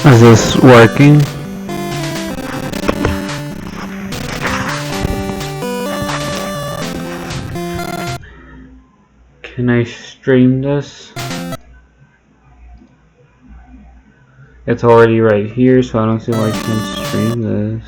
Is this working? Can I stream this? It's already right here, so I don't see why I can't stream this.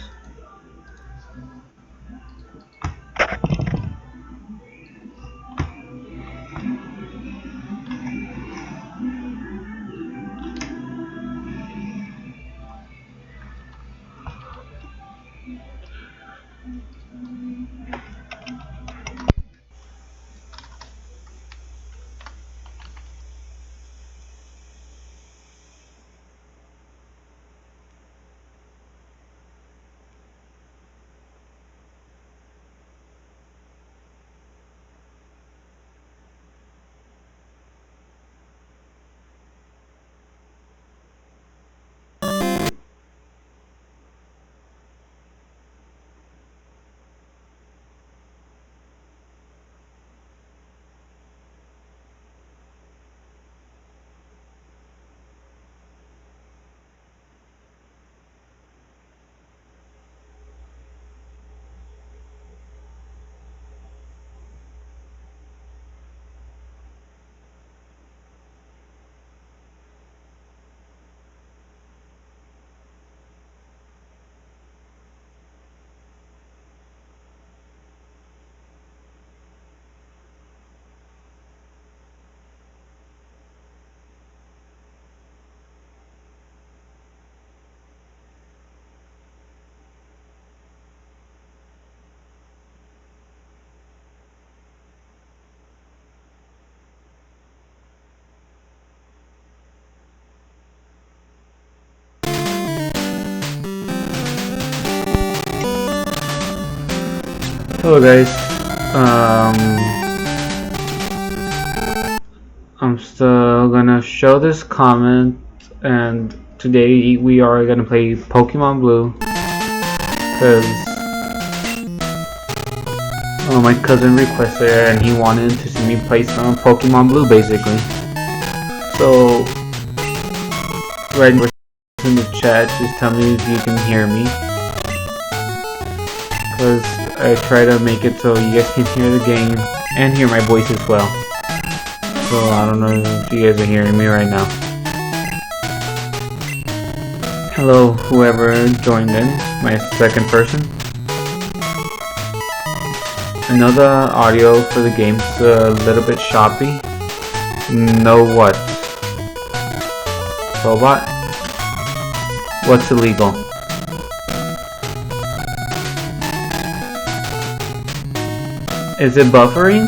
Hello guys, I'm still gonna show this comment, and today we are gonna play Pokemon Blue, because my cousin requested it and he wanted to see me play some Pokemon Blue basically. So, right in the chat, just tell me if you can hear me, because I try to make it so you guys can hear the game and hear my voice as well. So I don't know if you guys are hearing me right now. Hello, whoever joined in, my second person. I know the audio for the game's a little bit choppy. No what? Robot? What's illegal? Is it buffering?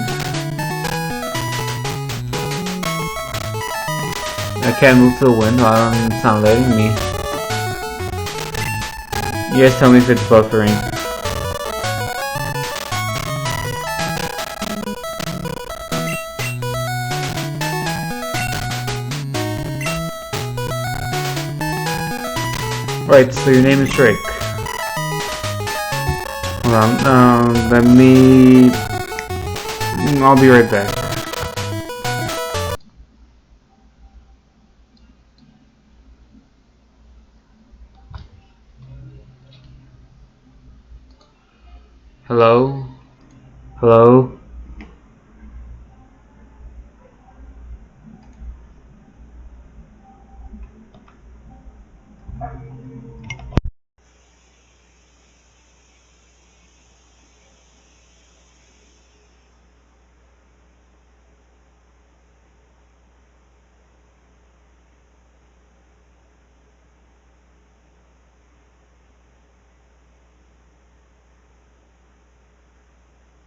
I can't move to the window, it's not letting me. You guys tell me if it's buffering. Right, so your name is Drake. Hold on, I'll be right back. Hello? Hello?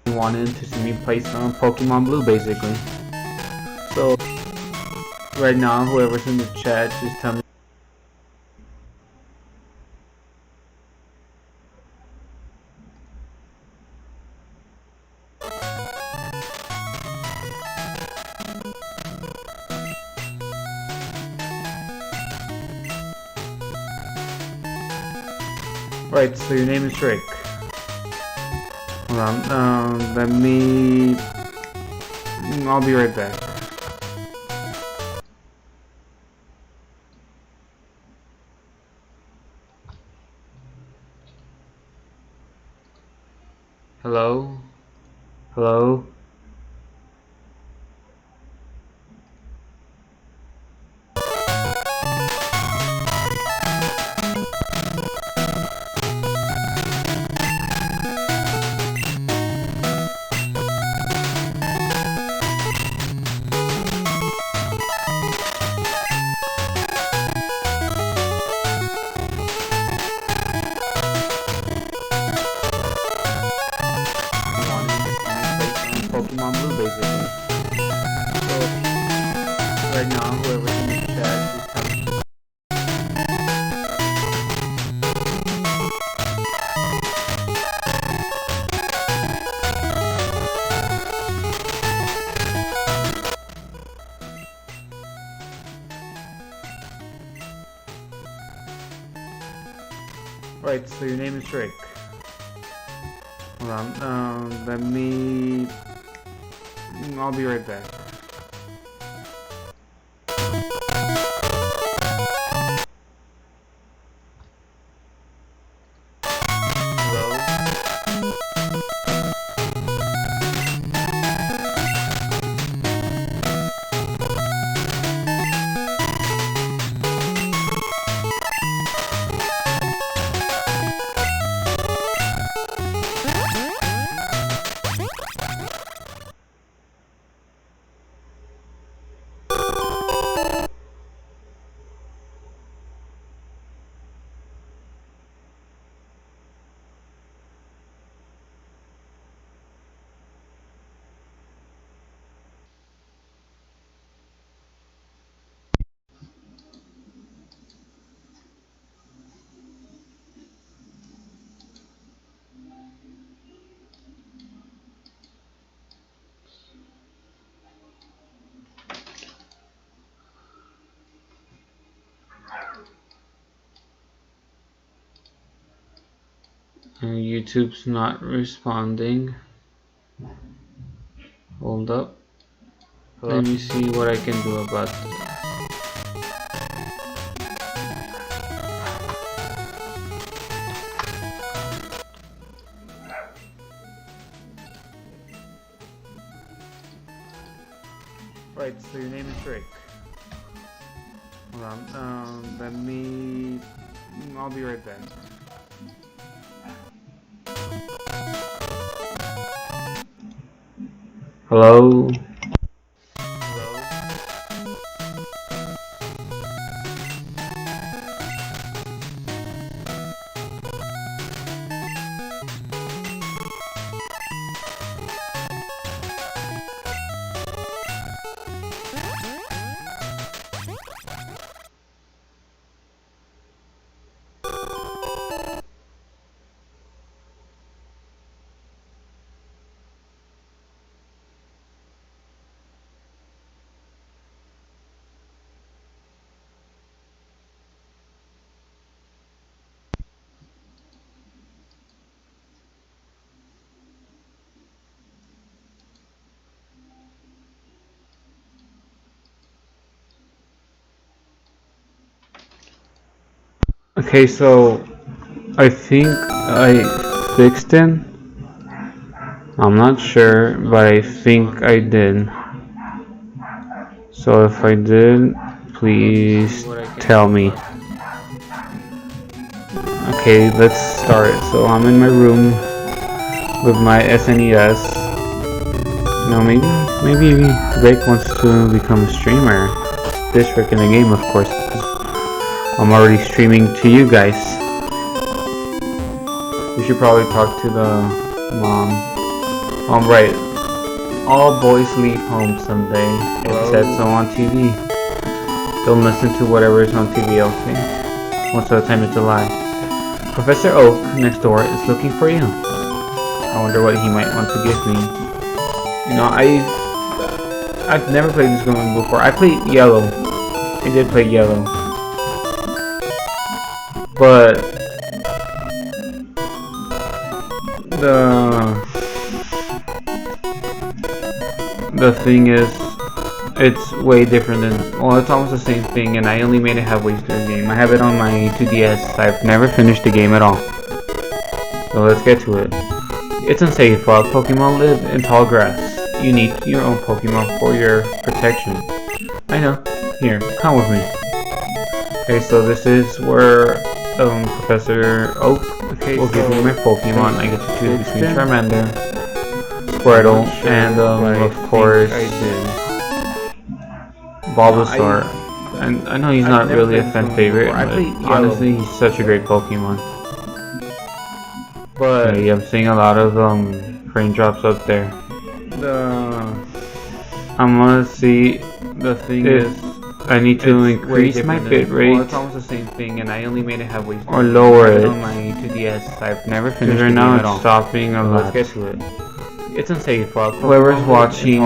Wanted to see me play some Pokemon Blue basically. So right now, whoever's in the chat, just tell me. Right, so your name is Drake. Hold on, I'll be right back. Hello? Hello? Pokemon Blue, basically. So, right now, whoever's in the chat is telling me. Right, so your name is Drake. Hold on, let me... I'll be right back. YouTube's not responding. Hold up. Let me see what I can do about this. Right, so your name is Drake. Hold on, let me... I'll be right back. Hello? Okay, so I think I fixed it. I'm not sure, but I think I did. So if I did, please tell me. Okay, let's start. So I'm in my room with my SNES. No, maybe Drake wants to become a streamer. This Rick in the game, of course. I'm already streaming to you guys. We should probably talk to the mom. Right. All boys leave home someday. It said so on TV. Don't listen to whatever is on TV, okay? Most of the time it's a lie. Professor Oak next door is looking for you. I wonder what he might want to give me. You know, I've never played this game before. I played Yellow. I did play Yellow. But the thing is, it's way different than, well, it's almost the same thing, and I only made it halfway through the game. I have it on my 2DS. I've never finished the game at all. So let's get to it. It's unsafe. Wild Pokemon live in tall grass. You need your own Pokemon for your protection. I know. Here, come with me. Okay, so this is where Professor Oak will give me my Pokemon. I get to choose between Charmander, Squirtle, and of course Bulbasaur. And I know he's not really a fan favorite, but honestly he's such a great Pokemon. But okay, I'm seeing a lot of raindrops up there. I'm gonna see. The thing is, I need to increase my bit rate. Well, it's almost the same thing, and I only made it halfway. Or lower it on my 2DS. I've never finished it now. It's stopping a lot. Let's get to it. It's unsafe. Whoever's watching,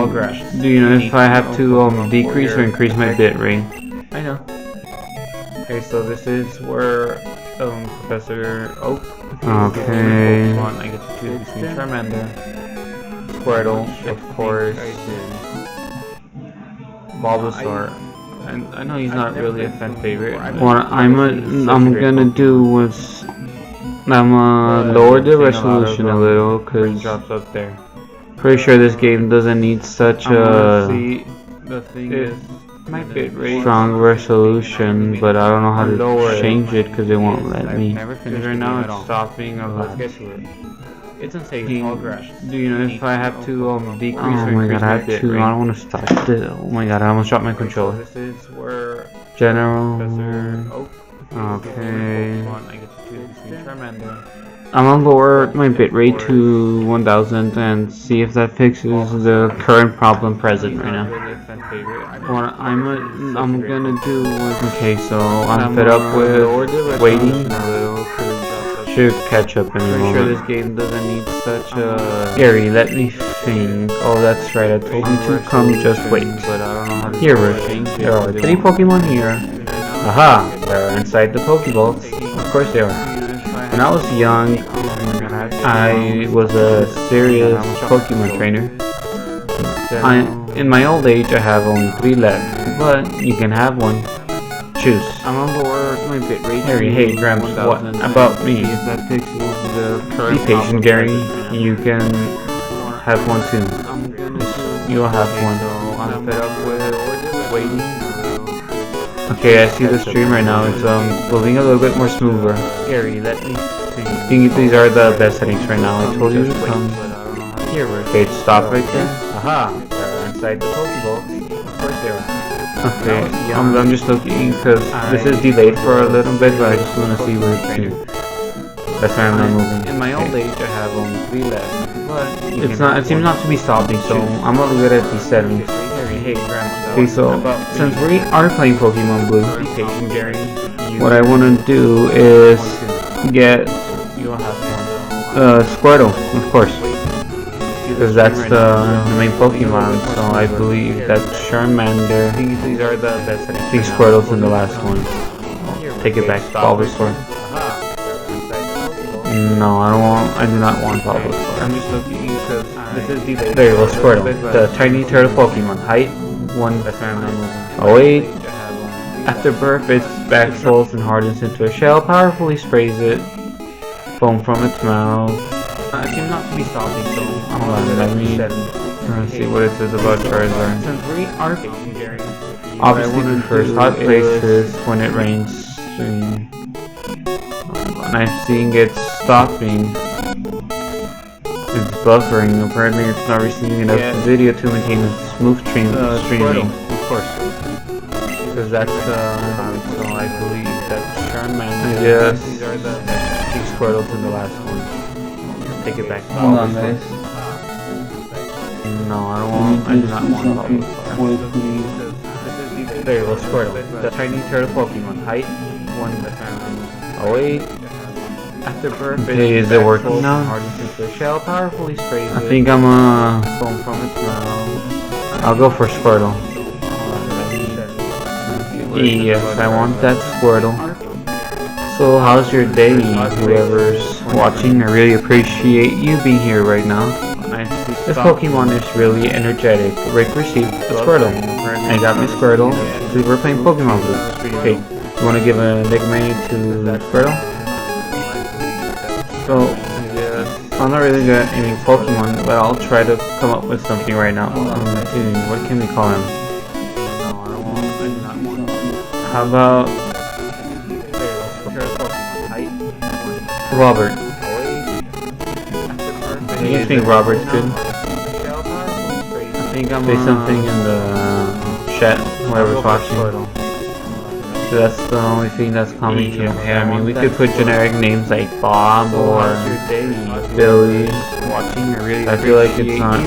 do you know if I have to decrease or increase my bit rate? I know. Okay, so this is where Professor Oak. Okay. I get to choose between Charmander, Squirtle, of course, Bulbasaur. And I know he's not really a fan favorite. What I'm gonna do is lower the resolution a little, cause pretty sure this game doesn't need such a strong resolution, but I don't know how to change it because it won't let me. Right now it's stopping a lot. It's unsafe. Do you know if I have to decrease or increase my bit rate? I don't want to start this. Oh my god, I almost dropped my controller. This is where General. Okay. I'm gonna lower my bitrate to 1000 and see if that fixes the current problem present right now. What I'm gonna do is, okay, so I'm fed up with waiting. Should catch up in a moment. Sure this game doesn't need such a... Gary, let me think. Oh, that's right, I told you to come just wait. But I don't know how to here, there are 3 Pokemon here. Aha! They're inside the Pokeballs. Of course they are. When I was young, I was a serious Pokemon trainer. In my old age, I have only 3 left, but you can have one. Choose. I'm on board my bit rate. Harry, hey, Gramps, what about me? If that fixes the current be patient, Gary. You can have one too. You'll have one. I'm fed up with waiting. Okay, I see the stream right now. It's moving a little bit more smoother. Gary, let me see. I think these are the best settings right now. I told you to come. Here, okay, stop right there. Aha! They're inside the Pokeball. Of course they are. Okay, I'm just looking because this is delayed for a little bit, but I just want to see where it's to. That's why I'm not moving. In my old age, I have only 3 left, but it seems not to be stopping, so I'm gonna leave it at these settings. Okay, so since we are playing Pokemon Blue, what I want to do is get Squirtle, of course. Because that's the main Pokemon, so I believe that's Charmander. These are the best settings. I think Squirtle's in the last one. Take it back, Bulbasaur. No, I do not want Bulbasaur. I'm just looking because this is the... There you go, Squirtle. The tiny turtle Pokemon. Height 1. Oh wait. After birth, its back folds and hardens into a shell, powerfully sprays it. Foam from its mouth. It seems not to be stopping, so I'm gonna see what it says about Charizard. Since we are obviously prefers hot places when it rains. And I'm seeing it stopping. It's buffering. Apparently, it's not receiving enough video to maintain a smooth streaming. Of course, because that's so I believe that's Charmander. Yes, these are the Squirtle's in the last one. Take it back. Hold on, guys. No, I do not want Bulbasaur. There you go, Squirtle. The tiny turtle Pokemon. Height 1. Oh wait. After birth, okay, is it working now? Shell powerfully sprays. I think I'm foam from its mouth. I'll go for Squirtle. Yes, I want that Squirtle. So how's your day, whoever's watching? I really appreciate you being here right now. This Pokemon is really energetic. Rick received a Squirtle. I got my Squirtle. We were playing Pokemon Blue. Okay, you want to give a nickname to that Squirtle? So, I'm not really good at naming Pokemon, but I'll try to come up with something right now. What can we call him? How about Robert? Do you think Robert's good? I think I'm say something in the chat, whoever's watching. So that's the only thing that's coming to my head. I mean, we could put generic names like Bob or Billy. I feel like it's not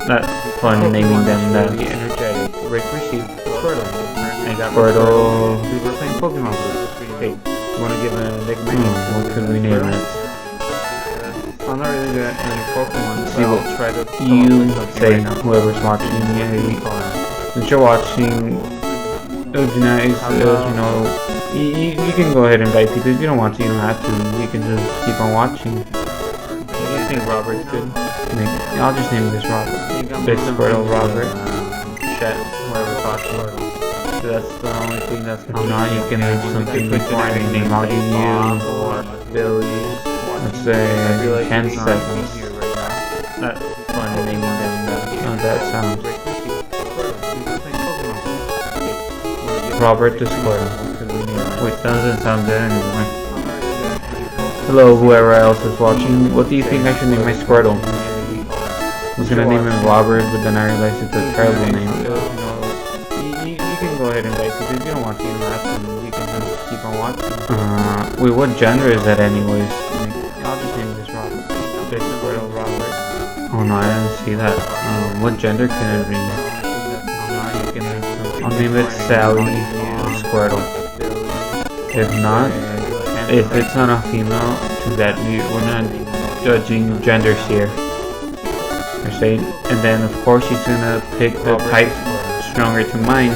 that fun naming them that. Rick received Squirtle. Squirtle. We were playing Pokemon Blue. Okay, you want to give a nickname? What could we name it? I'm not really good at naming Pokemon, so See what I'll try to you say, whoever's watching. Since you're watching, generic, you know, you can go ahead and invite people. If you don't want to, you don't have to. You can just keep on watching. You think Robert's good? I'll just name this Robert. Big Squirtle Robert. Chat, whoever's watching. So that's the only thing that's coming on. You can name something before I name. I'll give you or Billy. let's say 10 seconds. That's fun naming them. How that sounds. Robert the Squirtle. Wait, that doesn't sound good anymore. Hello, whoever else is watching. What do you think I should name my Squirtle? I was gonna name him Robert, but then I realized it's a terrible name. You can go ahead and invite people. If you don't want to, you don't have to. You can just keep on watching. Wait, what gender is that anyways? I'll just name this Robert. Big Squirtle Robert. Oh no, I didn't see that. What gender can it be? I'll name it Sally Squirtle. If not, if it's not a female, too bad. We're not judging genders here. You're saying, and then of course she's gonna pick the type stronger to mine.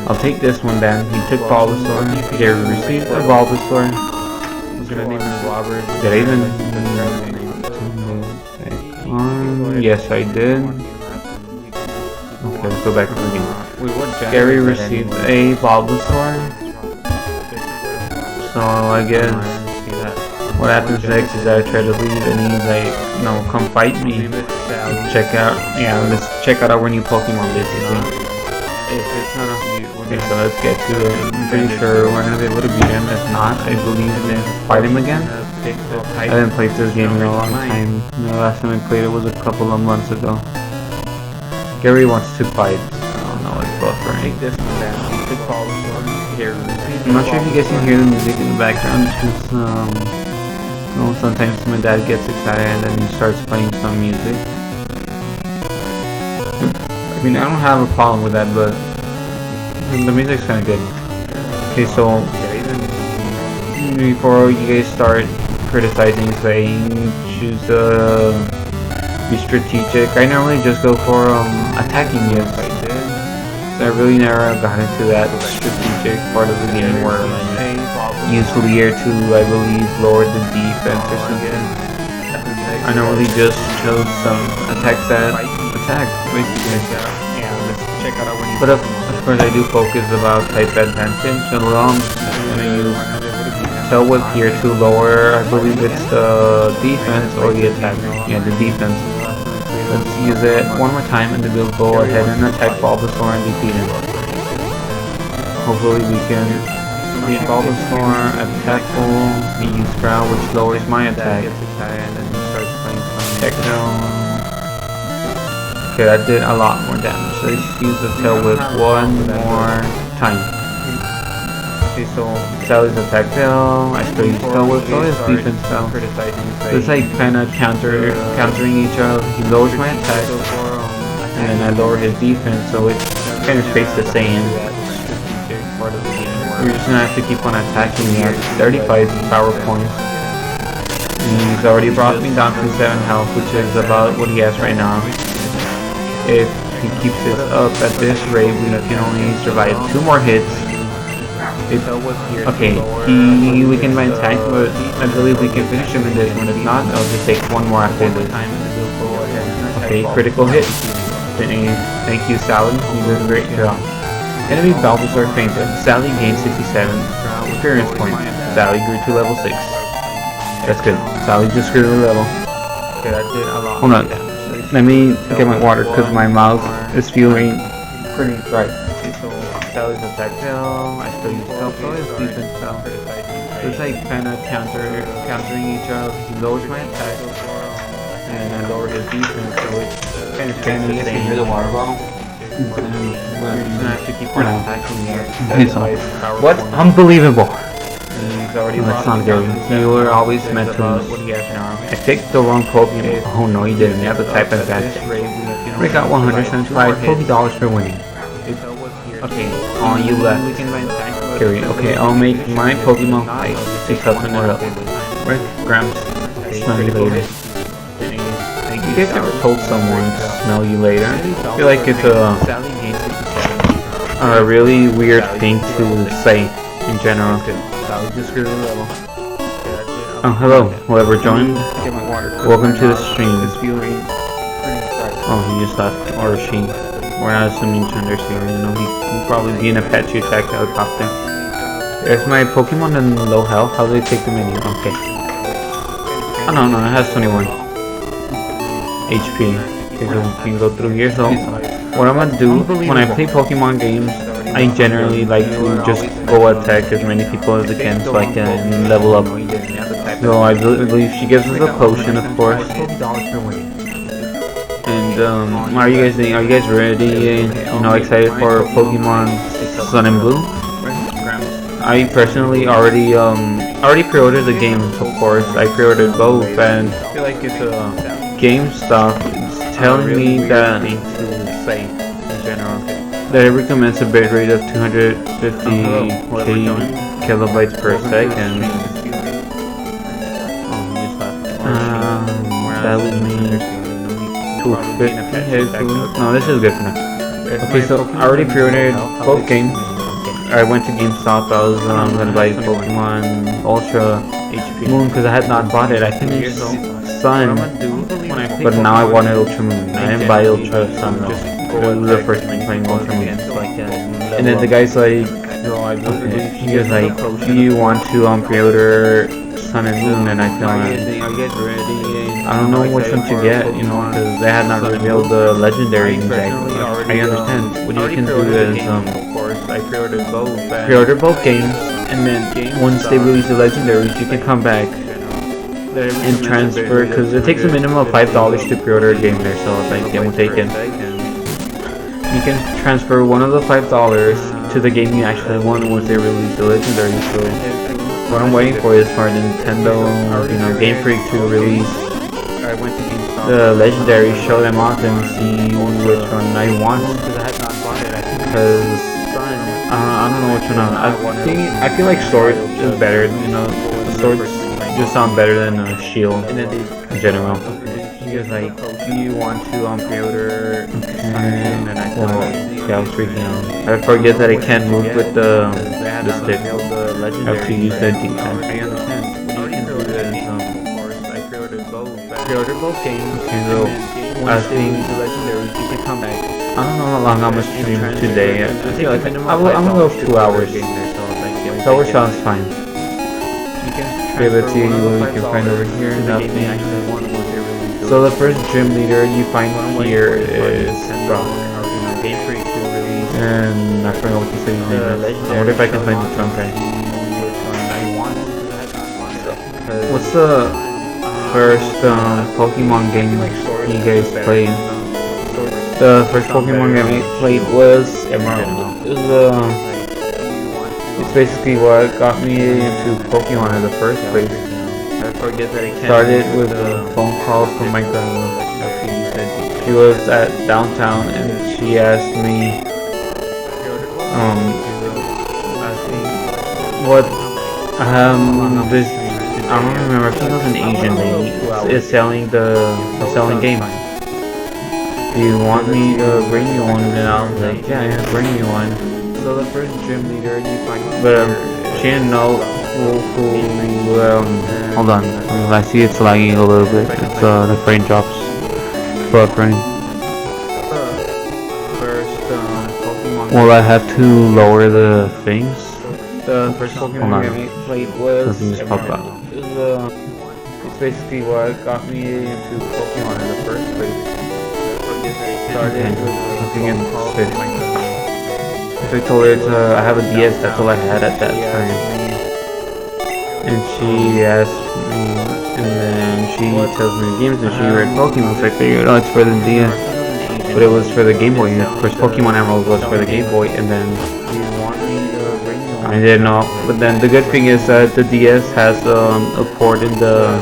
I'll take this one then. He took Bulbasaur. They received a Bulbasaur. I was gonna name him Robert. Did I even? Yes, I did. Okay, let's go back to the game. Gary received a Bulbasaur. So I guess what happens next is I try to leave and he's like, no, come fight me. Check out, yeah, let's check out our new Pokemon basically. Okay, so let's get to it. I'm pretty sure we're gonna be able to beat him. If not, I believe then fight him again. I didn't play this game in a long time. The last time I played it was a couple of months ago. Gary wants to fight. Oh no, it's buffering. I'm not sure if you guys can hear the music in the background. It's just, you know, sometimes my dad gets excited and then he starts playing some music. I mean, I don't have a problem with that, but the music's kind of good. Okay, so before you guys start criticizing, saying choose be strategic, I normally just go for attacking units. I really never got into that strategic part of the game where use Leer to, I believe, lower the defense or something. I normally just chose some attacks that attack, basically. But of course I do focus about type advantage, and I'm gonna use Tail Whip here to lower, I believe it's the defense or the attack. Yeah, the defense. Let's use it one more time and then we'll go ahead and attack Bulbasaur and defeat him. Hopefully we can beat Bulbasaur, attack full, he use Growl which lowers my attack. Techno. Okay, that did a lot more damage. So let's use the Tail Whip one more time. Okay, so Sally's attack fell, I still use Tail Whip, so his defense fell. So it's like kind of countering each other. He lowers my attack, and then I lower his defense, so it kind of stays the same. We're just gonna have to keep on attacking. He has 35 power points. And he's already brought me down to 7 health, which is about what he has right now. If he keeps this up at this rate, we can only survive 2 more hits. Okay, we can buy attack, but I believe we can finish him in this one. If not, I'll just take 1 more after this. Okay, critical hit. Thank you, Sally. You did a great job. Enemy Bulbasaur fainted. Sally gained 67 experience points. Sally grew to level 6. That's good. Sally just grew a little. Okay, that did a lot. Hold on. Let me get my water because my mouth is feeling pretty dry. So Sally's attack fail. I still use stealth, so it's defense fail. So it's like kind of countering each other. He lowers my attack, and I lower his defense, so it's kind of standing the same. the water bottle? We're just gonna have to keep on attacking here. Okay, so what? Unbelievable. He's already That's lost not good. You were always meant to lose. what he has now. I picked the wrong Pokemon. Oh no, you didn't. You have to type in that. We got 175 $40 for winning. Okay, on you left. Carry. Okay, I'll make my Pokemon fight. See something up. Where? Grams. Smell you later. You guys ever told someone to smell you later? I feel like it's a really weird thing to say in general. Oh, hello, whoever joined. Welcome to the stream. Oh, he just left, or she. We're not assuming genders here, you know, he can probably be in a pet to attack helicopter. There's my Pokemon in low health. How do they take the menu? Okay. Oh no, it has 21 HP. Okay, so we can go through here. So, what I'm gonna do when I play Pokemon games, I generally like to just go attack as many people as I can so I can level up. So I believe she gives us a potion, of course. And how are you guys doing? Are you guys ready? Excited for Pokemon Sun and Blue? I personally already pre-ordered the games, of course. I pre-ordered both, and I feel like it's GameStop is telling me that it recommends a bitrate of 250 kilobytes per second. That would mean 250. No, this is good for now. Okay, so I already pre-ordered both games. I went to GameStop. I was gonna buy Pokemon Ultra Moon because I had not bought it. I finished Sun, but now I wanted Ultra Moon. I didn't buy Ultra Sun though. It was the first time playing Ultra Moon. And then the guy's like, he was like, do you want to pre-order Sun and Moon? And I feel like, I don't know which one to get, because they had not revealed the legendaries exactly. I understand. What you can do is pre-order both games, and then once they release the legendaries, you can come back and transfer, because it takes a minimum of $5 to pre-order a game there, so like it will take it. You can transfer one of the $5 to the game you actually want once they release the legendary. So what I'm waiting for is for Nintendo, Game Freak to release the legendary, show them off, and see which one I want. Because I don't know which one I feel like Sword is better. Swords just sound better than Shield in general. He was like, do you want to pre-order? And I thought, yeah, I was freaking out. I forget that I can't move with the stick. I have to use the D-pad. I understand. What you can do is, pre-order both games. Okay, so I think I don't know how long I'm gonna stream today. I feel like I'm gonna go 2 hours. 2 hours sounds fine. Okay, let's see what we can find over here. Nothing. So the first gym leader you find here is Brock. And I forgot what you said his name is. I wonder if I can find the trunk guy. What's the first Pokemon game you guys played? The first Pokemon game I played was Emerald. It's basically what got me into Pokemon in the first place. Started with a phone call from my grandma. She was at downtown and she asked me this, I don't remember, I think it was an Asian lady is selling games. Do you want me to bring you one? And I was like, yeah, bring me one. So the first gym leader you find, but she didn't know hold on, I see it's lagging a little bit. It's the frame drops buffering. Well, I have to lower the things. The first Pokemon game I played was Nothing just popped out. basically what got me into Pokemon in the first place. Started with a game called I told her I have a DS, that's all I had at that time. And she asked me, and then she tells me the games that she read Pokemon, so I figured, oh, it's for the DS. But it was for the Game Boy, and of course Pokemon Emerald was for the Game Boy, and then I didn't know. But then the good thing is that the DS has a port in the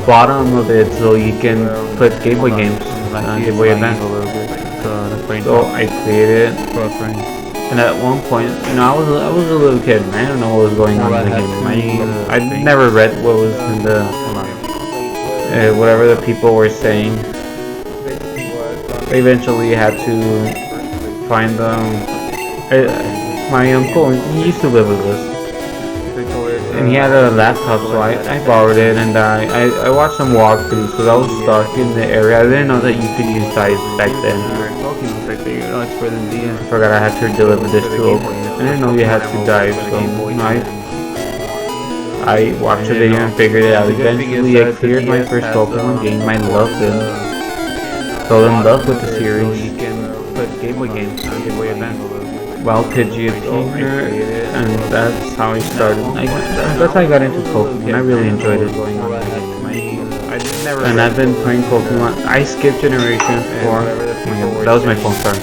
bottom of it, so you can put Game Boy games, Game Boy Advance. So I played it, and at one point, I was a little kid, and I don't know what was going on in the game. I never read what was in the whatever the people were saying. I eventually had to find my uncle. He used to live with us, and he had a laptop, so I borrowed it, and I watched some walkthroughs because I was stuck in the area. I didn't know that you could use dive back then. I forgot I had to deliver this to Oakland. I didn't know you had to dive, so I watched a video and figured it out. Eventually I cleared my first Pokemon game. I loved it. Fell in love with the series. You can put Game Boy games on Game Boy Advance. Well, Pidgeot, and that's how I started. That's how I got into Pokemon. I really enjoyed it. And I've been playing Pokemon. I skipped Generation 4. That was my phone, sorry.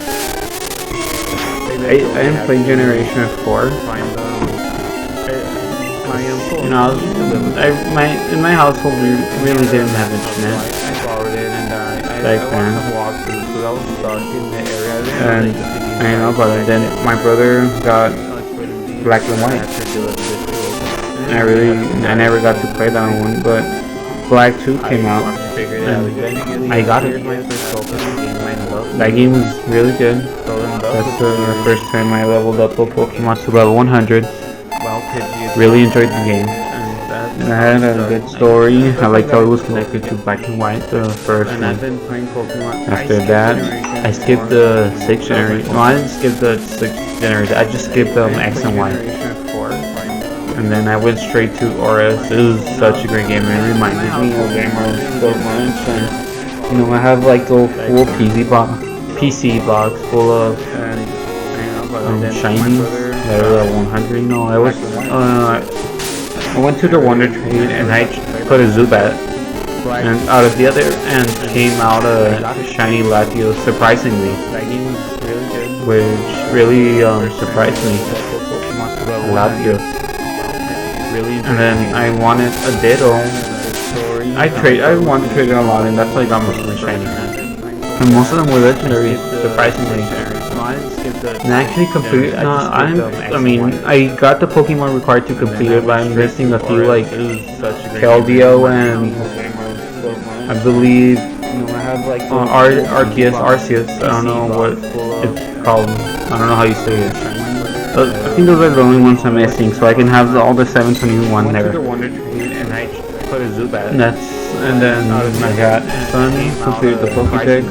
I didn't play Generation 4. In my household we really didn't have internet back then. And I know, but then my brother got Black and White. And I never got to play that one, but Black 2 came out, and I got it. That game was really good. That's the first time I leveled up a Pokemon to level 100. Really enjoyed the game. It had a good story. I liked how it was connected to Black and White, the first one. After that, I skipped the 6th generation. No, I didn't skip the 6th generation. I just skipped X and Y. And then I went straight to RS. It was such a great game. It reminded me of Emerald so much. And I have like the full PC box full of shinies that are at 100. No, I went to the Wonder Trade and I put a Zubat, and out of the other end came out a shiny Latios, surprisingly, which really surprised me. Latios. And then I wanted a Ditto. I wanted to trade it a lot, and that's why I got most of the shiny. And most of them were legendaries, surprisingly. And I actually completed. I got the Pokemon required to complete it, but I'm missing a few, like Keldeo and I believe Arceus. I don't know what it's called. I don't know how you say it. I think those are the only ones I'm missing, so I can have all the 721 there. And then I got Sunny, completed the Pokédex.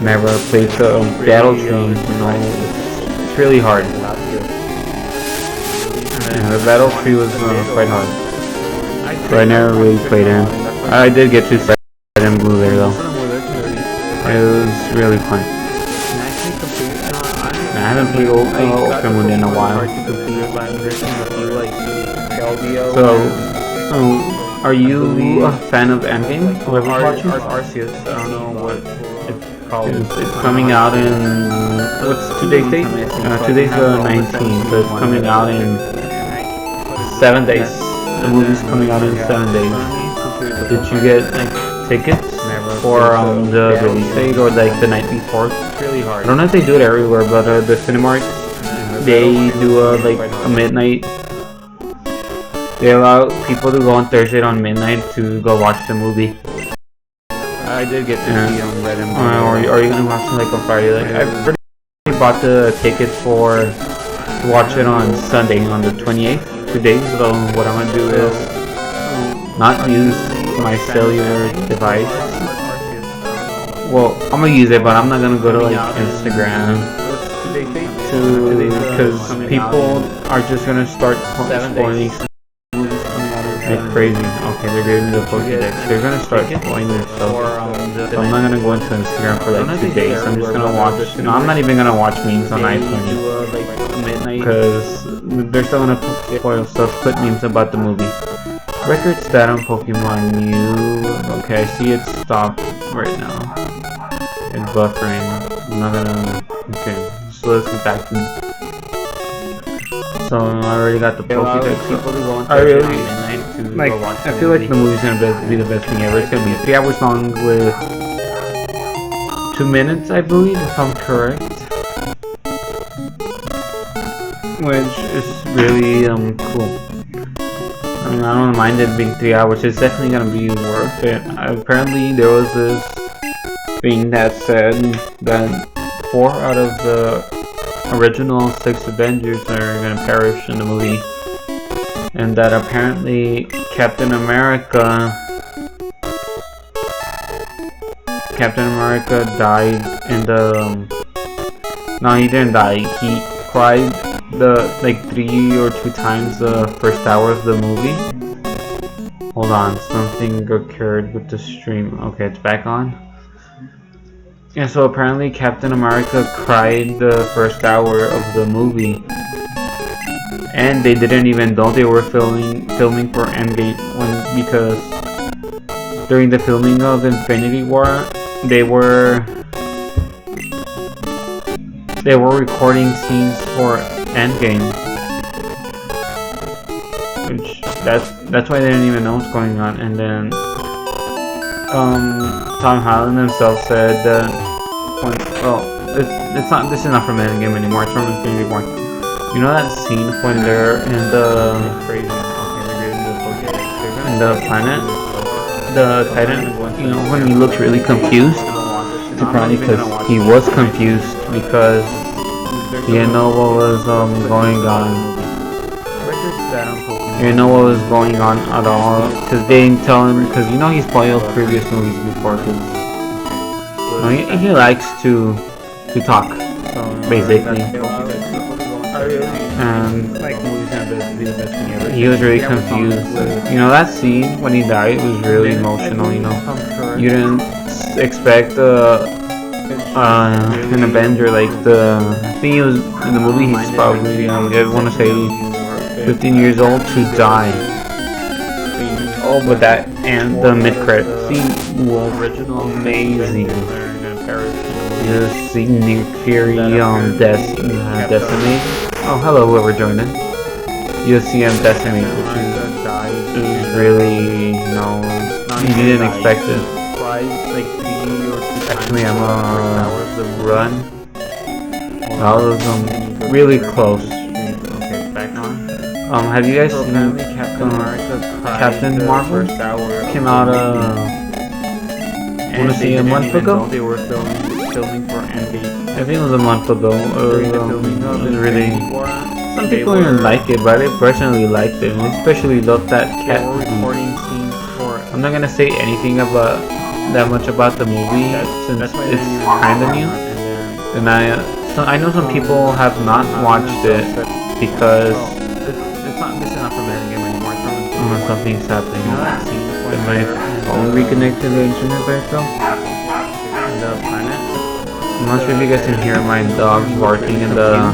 Never played the Battle Tree, it's really hard. Yeah, the Battle Tree was quite hard. So I never really played it. I did get to Red and Blue there though. It was really fun. I haven't played Open Moon in a while. So, are you a fan of Endgame? Whoever's watching? Arceus, I don't know what it's called. It's coming out in, what's today's date? Today's the 19th, so it's coming out in 7 days. The movie's coming out in 7 days. Did you get tickets for the release date or like the night before? I don't know if they do it everywhere, but the Cinemark, they do like a midnight. They allow people to go on Thursday on midnight to go watch the movie. I did get to see on Red and Blue. Or are you gonna watch it like on Friday? Like I pretty bought the tickets to watch it on Sunday on the 28th. Today, so what I'm gonna do is not use my cellular device. Well, I'm gonna use it, but I'm not gonna go to like Instagram because people are just gonna start spoiling movies coming out It's crazy. Okay, they're giving me the Pokédex. They're gonna start spoiling their stuff. So I'm not gonna go into Instagram for like 2 days. I'm just gonna watch. No, I'm not even gonna watch memes on iTunes because they're still gonna spoil stuff, put memes about the movie. Record stat on Pokemon Mew. Okay, I see it stopped right now. It's buffering. I'm not gonna. Okay, so let's get back to. So I already got the Pokédex. I really like. I feel like the movie's gonna be the best thing ever. It's gonna be 3 hours long with 2 minutes, I believe, if I'm correct. Which is really cool. I mean, I don't mind it being 3 hours. It's definitely gonna be worth it. Apparently, there was this thing that said that 4 out of the original 6 Avengers are gonna perish in the movie, and that apparently Captain America died in the. No, he didn't die. He cried like 3 or 2 times the first hour of the movie. Hold on, something occurred with the stream. Okay, it's back on. And so apparently Captain America cried the first hour of the movie, and they didn't even know they were filming for Endgame because during the filming of Infinity War they were recording scenes for Endgame, which that's why they didn't even know what's going on. And then Tom Holland himself said that this is not from Endgame anymore, it's from Infinity War. You know that scene when they're in the planet, the Titan, you know, when he looks really confused? It's probably because he was confused because he didn't know what was going on. He didn't know what was going on at all because they didn't tell him, because you know he spoiled previous movies before. He likes to talk, basically. And he was really confused. You know, that scene when he died was really emotional. You know, you didn't expect an Avenger like I think he was in the movie. He's probably I want to say 15 years old to die. Oh, but that and the mid-credit scene was amazing. You see Nick Fury decimate. Oh, hello, whoever joined in. You see him decimate, which is really, you didn't expect it. Actually, I'm gonna run. That was really close. Okay, back on. Have you guys seen Captain Marvel? Came out I want to say a month ago. They were filming for Endgame. I think it was a month ago. It was really. Some people didn't like it, but I personally liked it, and especially loved that cat. I'm not gonna say anything about that much about the movie since it's kind of new, and I know some people have not watched it because it's not. This is not from Endgame anymore. Something's happening. Is my phone reconnected to the internet by itself? The planet? I'm not sure if you guys can hear my dog barking in the.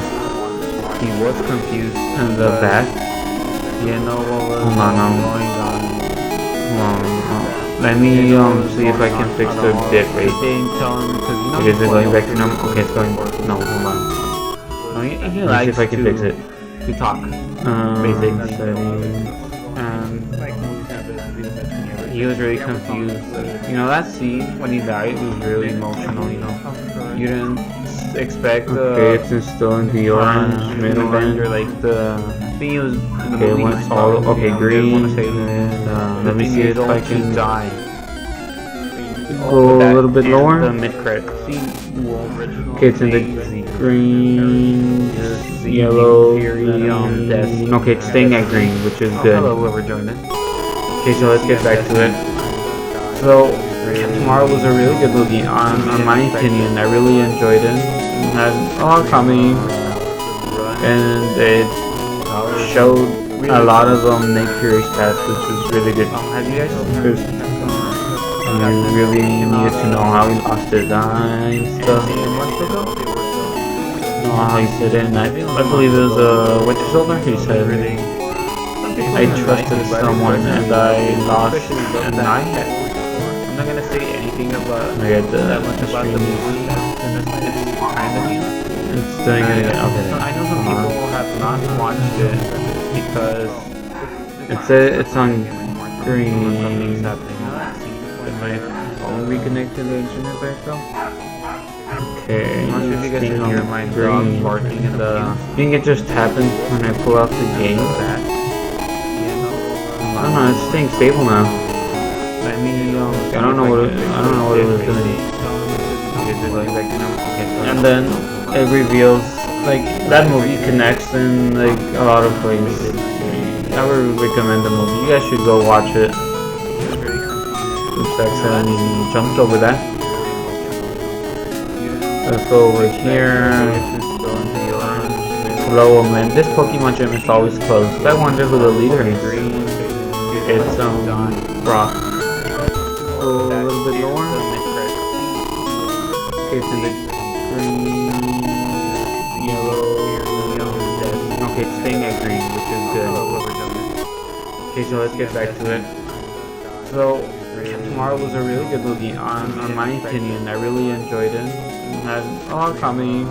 He was confused in the back. Yeah, no, hold on, let me see if I can fix the bit rate. Okay, is it going back to normal? Okay, it's going. No, hold on. Let me see if I can fix it. We talk. Basic settings. He was really confused. You know, that scene when he died was really emotional. You know, you didn't expect it's still in the orange middle Avenger, like I think it was in the movie. It's all green. And, let me see if I can die. Go a little bit lower. The mid-credit scene. Okay, it's in the green, yellow, okay, it's staying at green, which is good. Hello, whoever joined it. Okay, so let's get back to it. So, Captain Marvel was a really good movie, on my opinion. I really enjoyed it. It had a lot of comedy, and it showed a lot of make curious paths, which was really good. Have you guys Because you really needed to know how he lost his eye and stuff. months ago? Know how he said it, and I believe it was a Winter Soldier. He said, I trusted someone and I lost an eye. I'm not gonna say anything about I get that much the about the stream. movie. It's kind of new. It's doing it again. Okay. I know some people have not watched it because It's on green. something's happening. Did my phone reconnect to the internet by itself? Okay. I'm not sure if you guys thing can on hear my dog green. barking in the I think it just happened when I pull out the game. back. I don't know. It's staying stable now. Let me. I don't know what it was doing. And then it reveals like that movie connects in like a lot of ways. I would recommend the movie. You guys should go watch it. Oops, I accidentally jumped over that. Let's go over here. Hello, man. This Pokemon gym is always closed. I wonder who the leader is. It's Brock. Go a little bit lower. Okay, it's in the green, yellow. Okay, it's staying at green, which is good. Okay, so let's get back to it. So, Tomorrow was a really good movie, on my opinion. I really enjoyed it. It had a lot of comedy,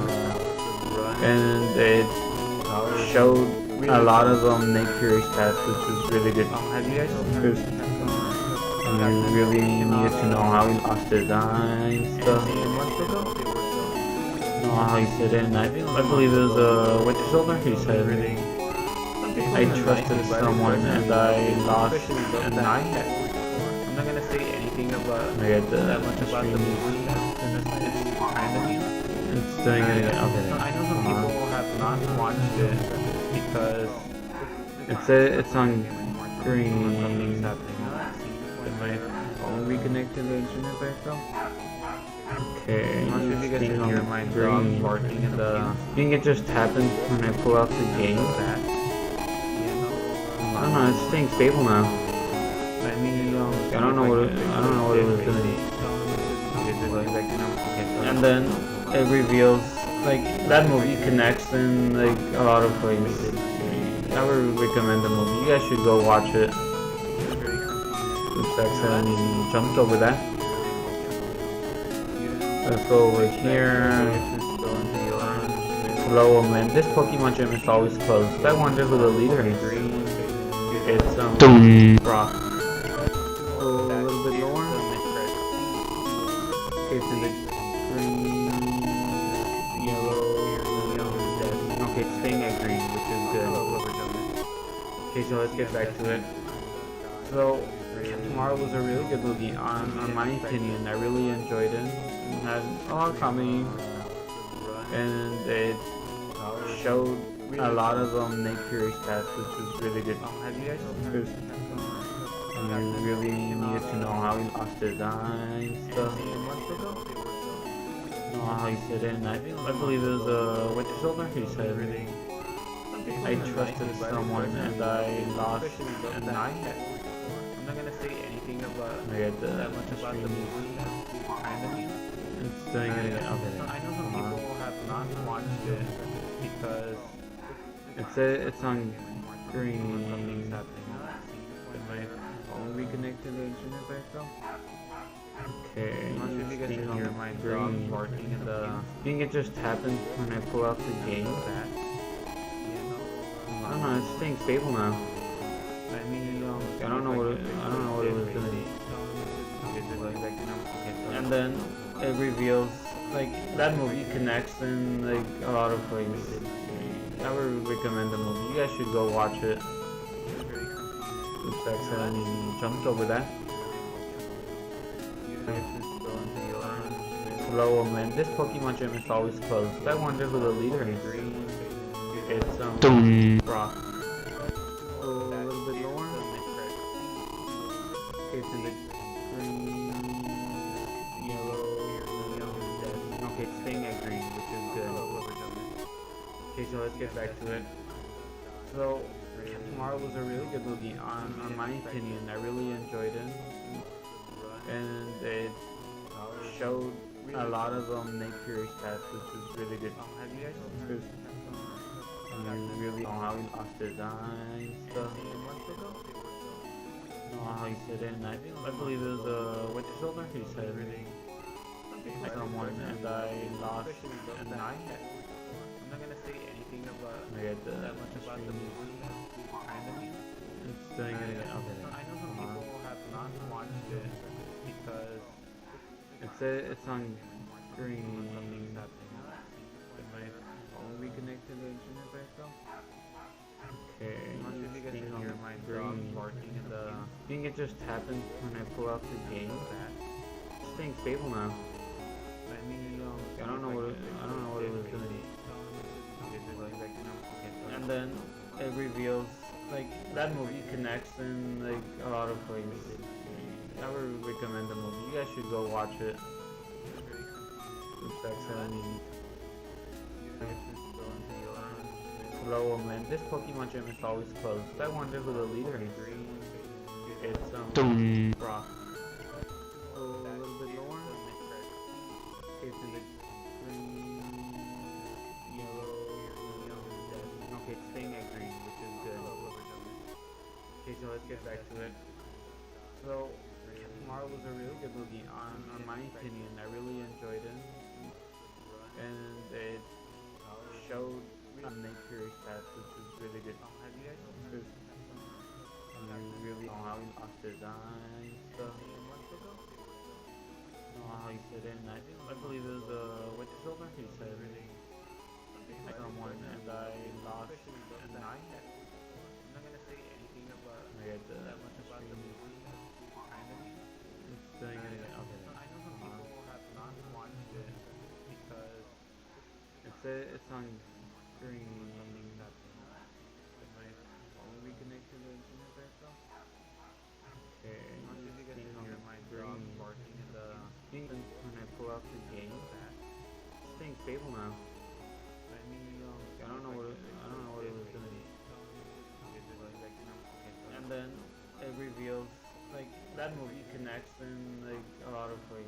and it showed a lot of Nick Fury's past, which was really good. Have you guys Because you really needed to know how he lost his eye and stuff. Know how he said it, and I believe it was a Winter Soldier. He said, I trusted someone and I lost an eye. I'm not gonna say anything about I get that much the about the stream. movie. It's kind of new. It's doing it again. Okay. I know some people have not watched it because It's on green. something's happening. Did my phone reconnect to the internet by itself? Okay. I'm not sure if you guys thing can on hear my green. dog barking in the I think it just happened when I pull out the game. back. I don't know. It's staying stable now. Let me. I don't know what it was doing. And then it reveals like that movie connects in like a lot of ways. I would recommend the movie. You guys should go watch it. Oops, I accidentally jumped over that. Let's go over here. Hello, man. This Pokemon gym is always closed. I wonder who the leader is. It's Brock. Go a little bit lower. Okay, it's in the green, yellow. Okay, it's staying at green, which is good. Okay, so let's get back to it. So, Tomorrow was a really good movie, on my opinion. I really enjoyed it. It had a lot of comedy, and it showed a lot of Nick Fury's past, which was really good. Have you guys Because you really needed to know how he lost his eye and stuff. Know how he said it, and I believe it was a Winter Soldier. He said, I trusted someone and I lost an eye. I'm not gonna say anything about I get that much the about the stream. movie. Kind of new. It's doing it again. Okay. I know some people have not watched it because It's on green. something's happening. Did my phone reconnect to the internet by itself? Okay. I'm not sure if you guys thing can on hear my green. dog barking in the I think it just happened when I pull out the game. back. I don't know. It's staying stable now. Let me. I don't know what it was doing. And then it reveals like that movie connects in like a lot of ways. I would recommend the movie. You guys should go watch it. Oops, I accidentally jumped over that. Hello, man. This Pokemon gym is always closed. I wonder who the leader is. It's Brock. Go a little bit lower. Okay, it's in the green, yellow. Okay, it's staying at green, which is good. Okay, so let's get back to it. So, Tomorrow was a really good movie, on my opinion. I really enjoyed it, and it showed a lot of Nick Fury's past, which was really good. Because you really know how he lost his eye and stuff. Know how he said it, and I believe it was Winter Soldier. He said someone, and I lost an eye. I'm not gonna say anything about that much about the movie. It's doing it again. Okay. I know some people have not watched it because it's on green. something's happening with my phone reconnected to the internet right now. Okay. I'm not sure if you guys can hear my dog green. barking in the I think it just happened when I pull out the game. It's staying stable now. Let me I don't know what it was doing. And then it reveals like that movie connects in like a lot of ways. I would recommend the movie. You guys should go watch it. Hello, man. This Pokemon gym is always closed. I wonder who the leader is. It's Brock. A little bit lower. It's in the green, yellow. Okay, it's staying at green, which is good. Okay, so let's get back to it. So, tomorrow was a really good movie, on my opinion. I really enjoyed it, and it showed Nick Fury's past, which was really good. Because you really know how he lost his eye and stuff. Know how he said it, and I believe it was Winter Soldier. He said someone, and I lost an eye. I'm not gonna say anything about that much about the movie. It's doing it again. Okay. I know some people have not watched it because it's on green. something's happening with my phone reconnected to the internet right now. Okay. I'm not sure if you guys can hear my dog green. barking in the When I pull out the game, it's staying stable now. Let me I don't know what it was doing. And then it reveals like that movie connects in like a lot of ways.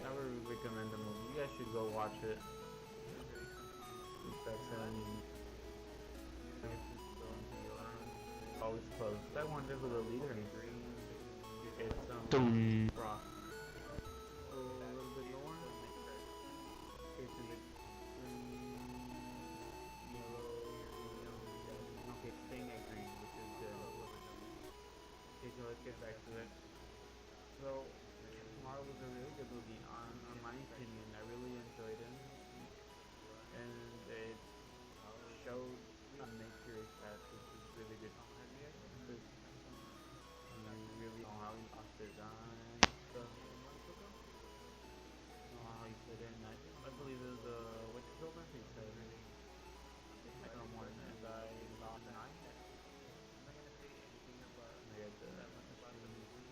I would recommend the movie. You guys should go watch it. Always closed. I wonder who the leader is. It's Brock. a little bit lower. It's in the green, yellow. Okay, it's staying at green, which is good. Okay, so let's get back to it. So, tomorrow was a really good movie, on my opinion. I really enjoyed it, and it showed Nick Fury's past, which was really good. Because you really know how he lost his eye and stuff. Know how he said it, and I believe it was Winter Soldier. He said someone, and I lost an eye. I'm not gonna say anything about that much about the movie.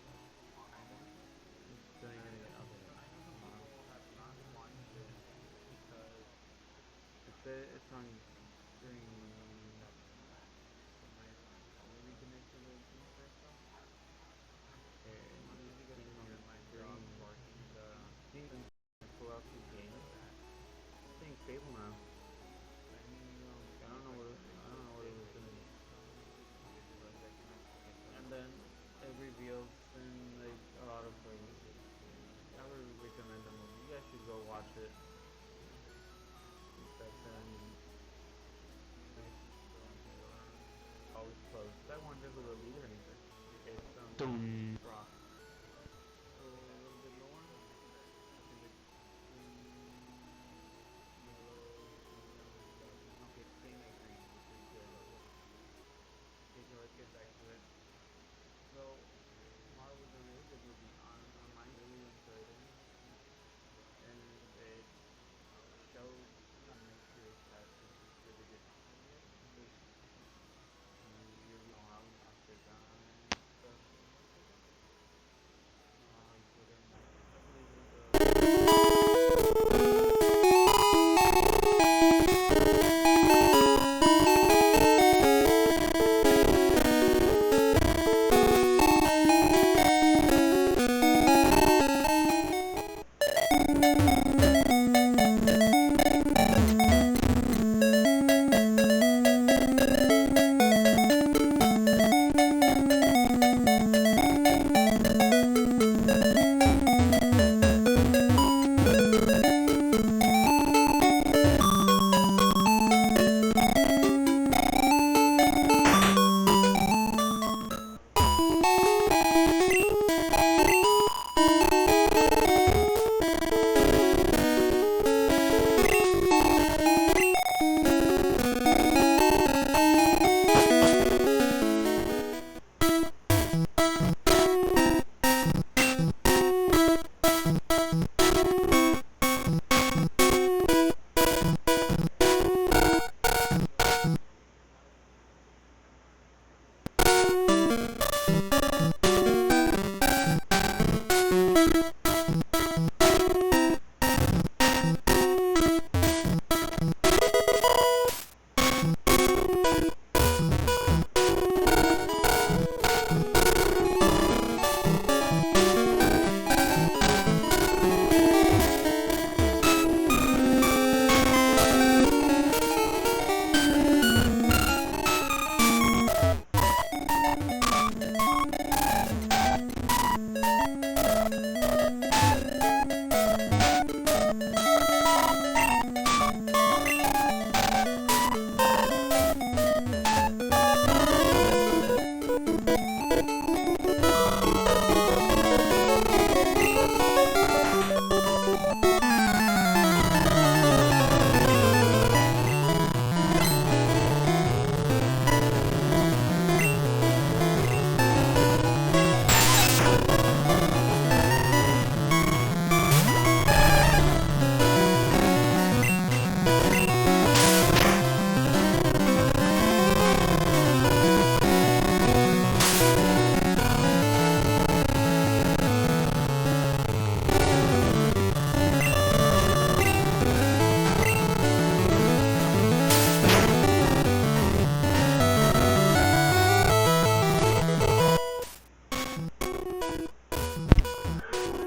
It's doing it again. Okay. I know some people have not watched it because It's on green. my phone reconnected to the internet right now. Okay. I'm not sure if you guys can hear my dog barking in the Pull out the game. It's staying stable now. let me I don't know what it was doing. And then it reveals in like a lot of ways. I would recommend the movie. You guys should go watch it. Always closed. I wonder who the leader is. It's Brock. a little bit lower. Okay, it's staying at green, which is good. Okay, so let's get back to it. So, tomorrow was a really good movie, on my really enjoyed it, and it showed Nick Fury's past, which was really good. Because you really know how he lost his eye and stuff. Know how he said it, and I believe it was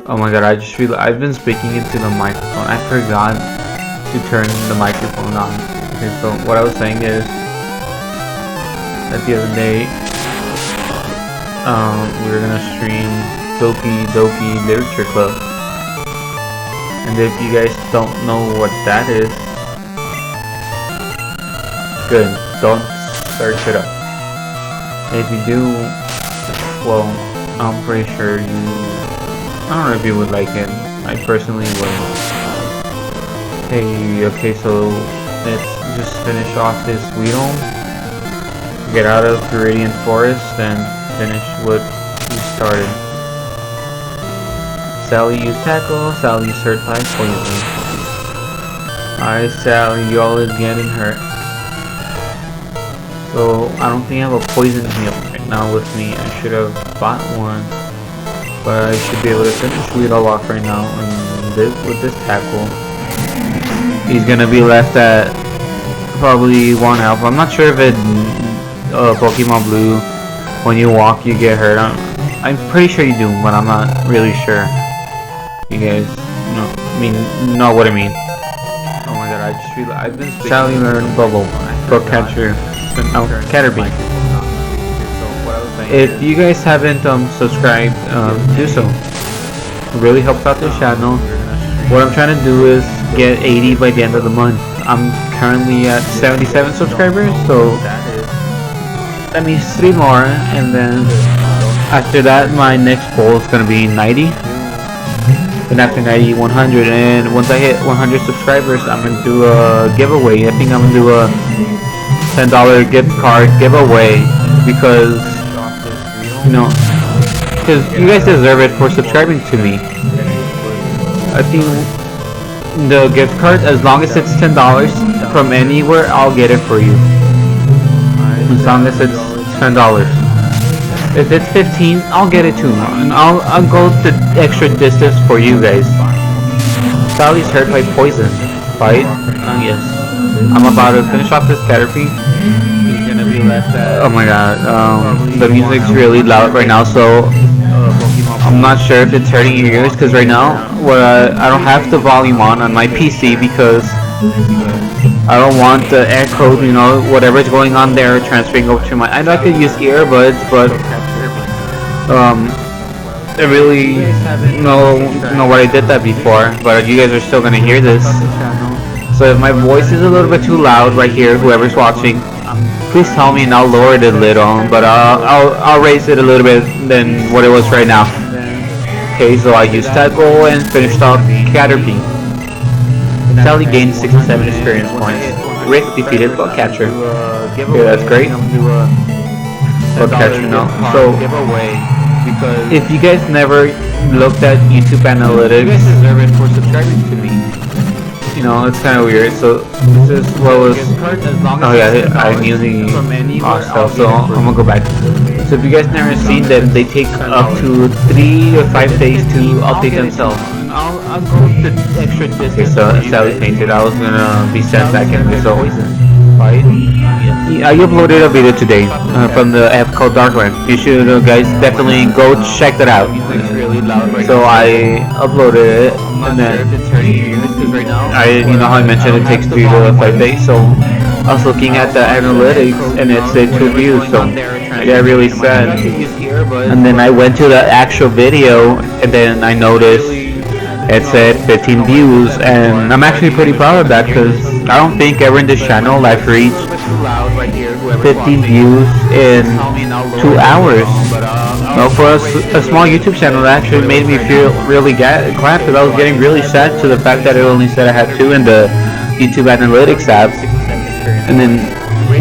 Oh my god, I just realized I've been speaking into the microphone. I forgot to turn the microphone on. Okay, so what I was saying is that the other day we were gonna stream Doki Doki Literature Club. And if you guys don't know what that is, good, don't search it up. If you do, well, I'm pretty sure I don't know if you would like it. I personally would. Hey, okay, so let's just finish off this Weedle, get out of Viridian Forest, and finish what we started. Sally used tackle, Sally used hurt by poison. Alright, Sally, you always getting hurt. So, I don't think I have a poison heal right now with me. I should have bought one. But I should be able to finish Weedle off right now and with this tackle. He's gonna be left at probably 1 health. I'm not sure if it Pokemon Blue, when you walk you get hurt. I'm pretty sure you do, but I'm not really sure. You guys know what I mean. Oh my god, I just realized I've been speaking. Sally learned Bubble, Bugcatcher, Caterpie. If you guys haven't subscribed, do so. It really helps out the channel. What I'm trying to do is get 80 by the end of the month. I'm currently at 77 subscribers, so that means 3 more, and then after that my next goal is going to be 90. And after 90, 100, and once I hit 100 subscribers, I'm going to do a giveaway. I think I'm going to do a $10 gift card giveaway, because because you guys deserve it for subscribing to me. I think the gift card, as long as it's $10 from anywhere, I'll get it for you. As long as it's $10. If it's 15, I'll get it too, and I'll go the extra distance for you guys. Sally's hurt by poison. Fight? Yes. I'm about to finish off this Caterpie. Oh my god, the music's really loud right now, so I'm not sure if it's hurting your ears, because right now I don't have the volume on my PC, because I don't want the echo, whatever's going on there transferring over to my... I know I could use earbuds, but I really know what I did that before, but you guys are still gonna hear this. So if my voice is a little bit too loud right here, whoever's watching, please tell me and I'll lower it a little, but I'll raise it a little bit than what it was right now. Okay, so I used tackle and finished off Caterpie. Sally gained 67 experience points. Rick defeated Bugcatcher. Okay, that's great. Bugcatcher now. So if you guys never looked at YouTube analytics, you guys deserve it for subscribing to me. It's kind of weird. So this is what was... Oh yeah, I'm using Hostile, so I'm gonna go back. So if you guys never seen them, they take up to 3 or 5 days to update themselves. I'll go the extra distance. Okay, so Sally painted. I was gonna be sent back in this. So I uploaded a video today from the app called Darkland. You should guys definitely go check that out. So I uploaded it, and then how I mentioned it takes 3 to 5 days. So I was looking at the analytics, and it said 2 views. So I got really sad. And then I went to the actual video, and then I noticed it said 15 views, and I'm actually pretty proud of that, because I don't think ever in this channel I've reached 15 views in 2 hours. Well, for a small YouTube channel, that actually made me feel really glad because I was getting really sad to the fact that it only said I had 2 in the YouTube Analytics app, and then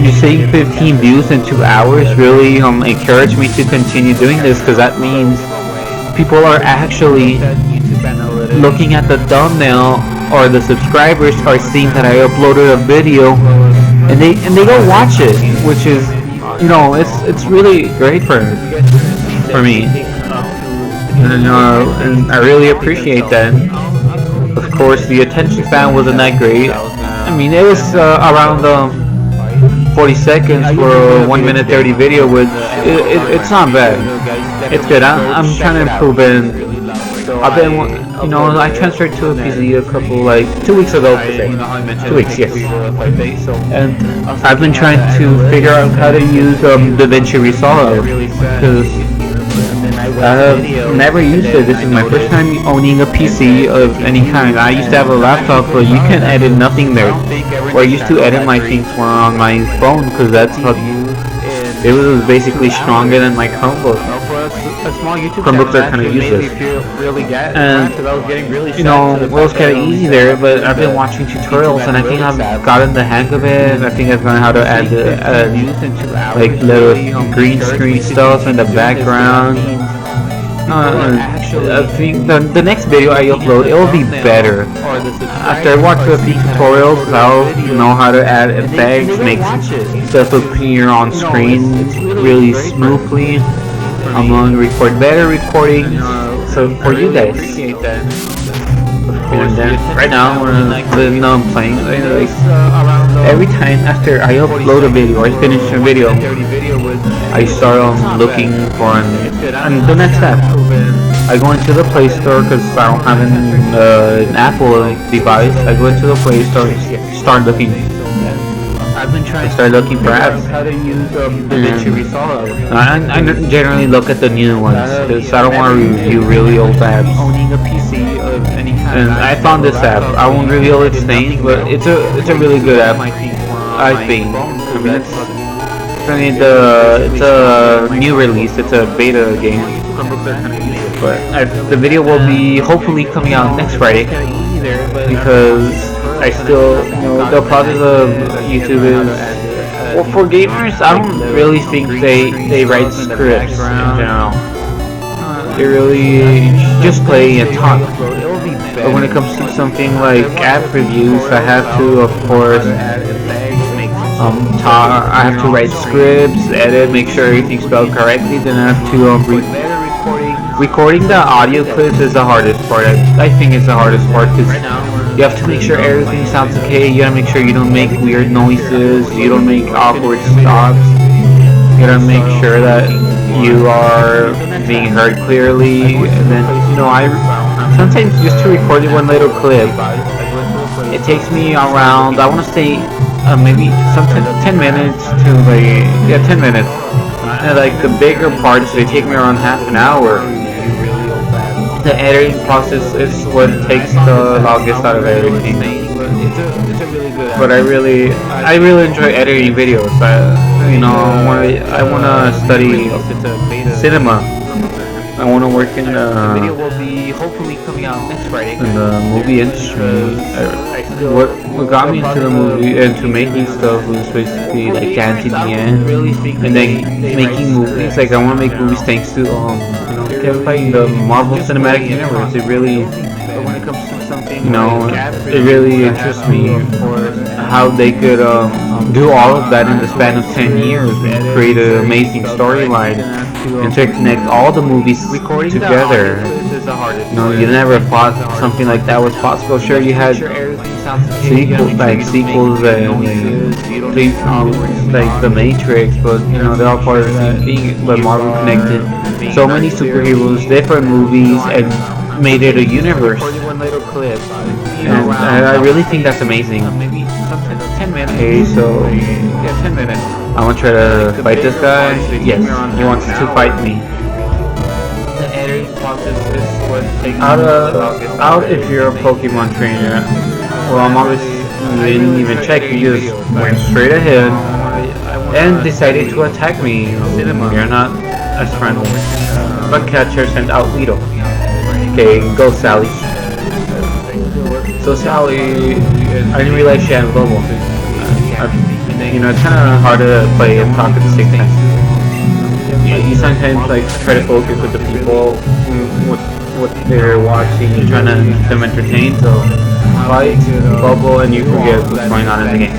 you seeing 15 views in 2 hours really encouraged me to continue doing this, because that means people are actually looking at the thumbnail, or the subscribers are seeing that I uploaded a video, and they go watch it, which is, you know, it's really great for me, and I really appreciate that. Of course, the attention span wasn't that great. I mean, it was around 40 seconds for a 1 minute 30 video, which it's not bad. It's good. I'm trying to improve it. I've been, you know, I transferred to a PC a couple, like 2 weeks ago. 2 weeks, yes. And I've been trying to figure out how to use DaVinci Resolve, because I have never used it. This is my first time owning a PC of any kind. I used to have a laptop, but you can edit nothing there. Or I used to edit my things more on my phone, because that's how it was basically stronger than my Chromebook. Chromebooks are kind of useless. And, you know, it was kind of easy there, but I've been watching tutorials, and I think I've gotten the hang of it. I think I've learned how to add like little green screen stuff in the background. I think the next video I upload, it will be better. After I watch a few tutorials, I'll know how to add effects, make stuff appear on screen really smoothly. I'm going to record better recordings, so for you guys. And then right now I'm playing, like, every time after I upload a video or I finish a video, I start looking for the next app. I go into the Play Store, because I don't have an Apple device. I go into the Play Store and start looking. I start looking for apps. I generally look at the new ones, because I don't want to review really old apps. And I found this app. I won't reveal its name, but it's a really good app, I think. I mean, it's a new release. It's a beta game. But the video will be hopefully coming out next Friday, because I still, you know, the process of YouTube is, well, for gamers, I don't really think they write scripts in general. They really just play and talk. But when it comes to something like app reviews, I have to, of course, talk. I have to write scripts, edit, make sure everything's spelled correctly. Then I have to recording the audio clips is the hardest part. I think it's the hardest part, because you have to make sure everything sounds okay. You gotta make sure you don't make weird noises, you don't make awkward stops. You gotta make sure that you are being heard clearly. And then, you know, I sometimes just to record one little clip, it takes me around, I want to say, maybe sometimes 10 minutes to, like, 10 minutes. And like the bigger parts, they take me around half an hour. The editing process is what takes the longest out of everything. But I really enjoy editing videos. You know, I wanna study cinema. I wanna work in video will be hopefully coming out next Friday. In the movie industry. What got me into making stuff was basically like dancing the end, and then making movies. Like, I want to make movies thanks to like the Marvel Cinematic Universe. It really, you know, it really interests me how they could do all of that in the span of 10 years and create an amazing storyline and to connect all the movies together. You know, you never thought something like that was possible. Sure, you had sequels and like The Matrix, but you know, they're all part of the same thing. But Marvel connected so many superheroes, different movies, and made it a universe. And I really think that's amazing. Okay, so 10 minutes. I want to try to fight this guy. Yes, he wants to fight me. The editing process is what takes Out if you're a Pokemon trainer. Well, I'm obviously, you didn't even check, you just went straight ahead and decided to attack me. You're not as friendly. But catcher sent out Lido. Okay, go Sally. So Sally, I didn't realize she had Lobo. You know, it's kind of hard to play and talk at the same time. You sometimes like try to focus with the people, what they're watching, you're trying to keep them entertained. So fight, bubble, and you forget what's going on in the game.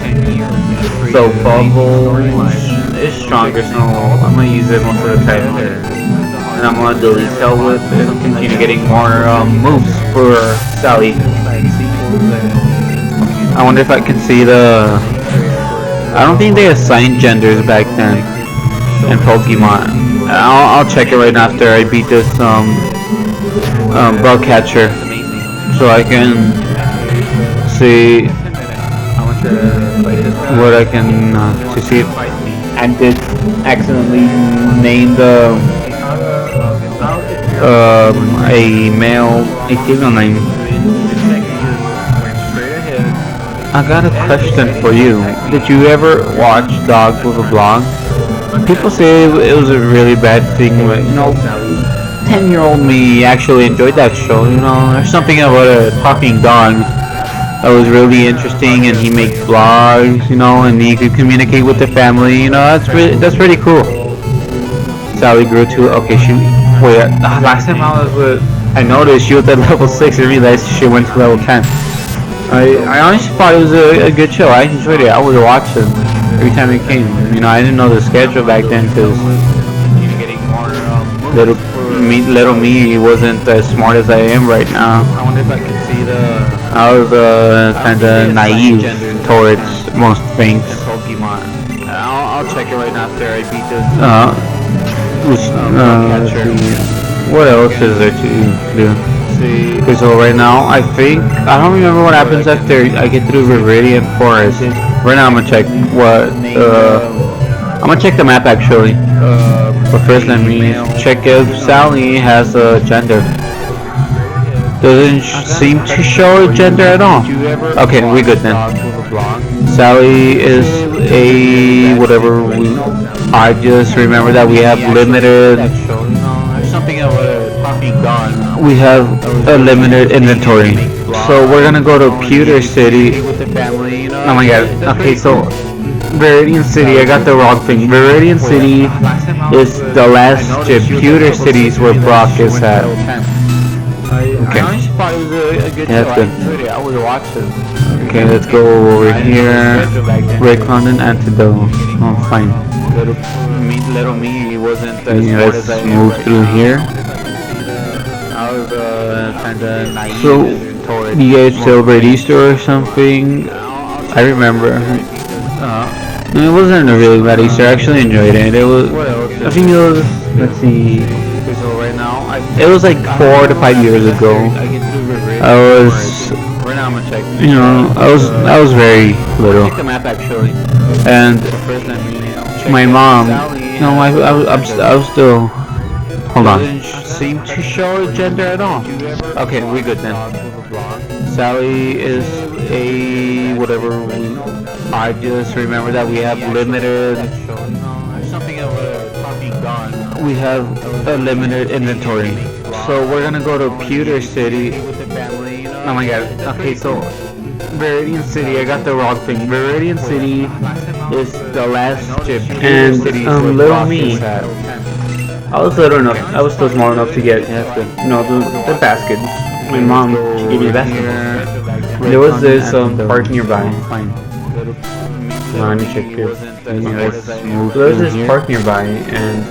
So bubble is stronger, so I'm gonna use it most of the time there. And I'm gonna delete Cell Whip and continue getting more moves for Sally. I wonder if I can see the... I don't think they assigned genders back then in Pokemon. I'll check it right after I beat this bug catcher, so I can see what I can to see if I did accidentally name the a female name. I got a question for you. Did you ever watch Dogs with a Blog? People say it was a really bad thing, but 10-year-old me actually enjoyed that show. There's something about a talking dog that was really interesting, and he makes vlogs, and he could communicate with the family. That's pretty cool. Sally grew to last time I noticed she was at level 6 and realized she went to level 10. I honestly thought it was a good show. I enjoyed it. I would watch it every time it came. I didn't know the schedule back then because little me wasn't as smart as I am right now. I wonder if I could see I was kind of naive towards most things. I'll check it right after I beat this. What else is there to do? Okay, so right now I don't remember what happens after I get through Viridian Forest. Right now I'm gonna check I'm gonna check the map actually. But first let me check if Sally has a gender. Doesn't seem to show a gender at all. Okay, we're good then. Sally is a whatever. I just remember that we have limited. We have a limited inventory, so we're gonna go to Pewter City. Oh my god. Okay, so Viridian City, I got the wrong thing. Viridian City is the last gym. Pewter City is where Brock is at. Okay. Yeah, that's good. Okay, let's go over here. Raycon and Antidote. Oh, fine. Let's move through here. So, you guys celebrate Easter or something? I remember. It wasn't a really bad Easter. I actually enjoyed it. I think it was, let's see. It was like 4 to 5 years ago. I was very little. And my mom, I was still. Hold on. Seem to show a gender at all. Okay, we're good then. Sally is a whatever. I just remember that we have limited. We have a limited inventory, so we're gonna go to Pewter City. Oh my god. Okay, so Viridian City, I got the wrong thing. Viridian City is the last gym. And little me. I was little enough. I was still small enough to get the basket. My mom, she gave me the basket. There was this park nearby. Let me check here. There was this park nearby, and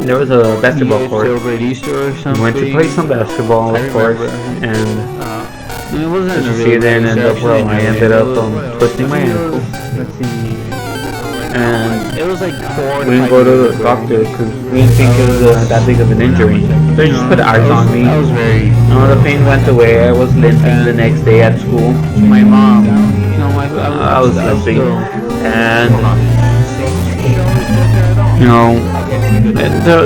there was a basketball court. We went to play some basketball, of course, and let's see, then I ended up twisting my ankle. Let's see. And it was like we didn't go to the doctor because we didn't think it was that big of an injury. They just put ice on me. The pain went away. I was limping the next day at school. My mom, I was limping, and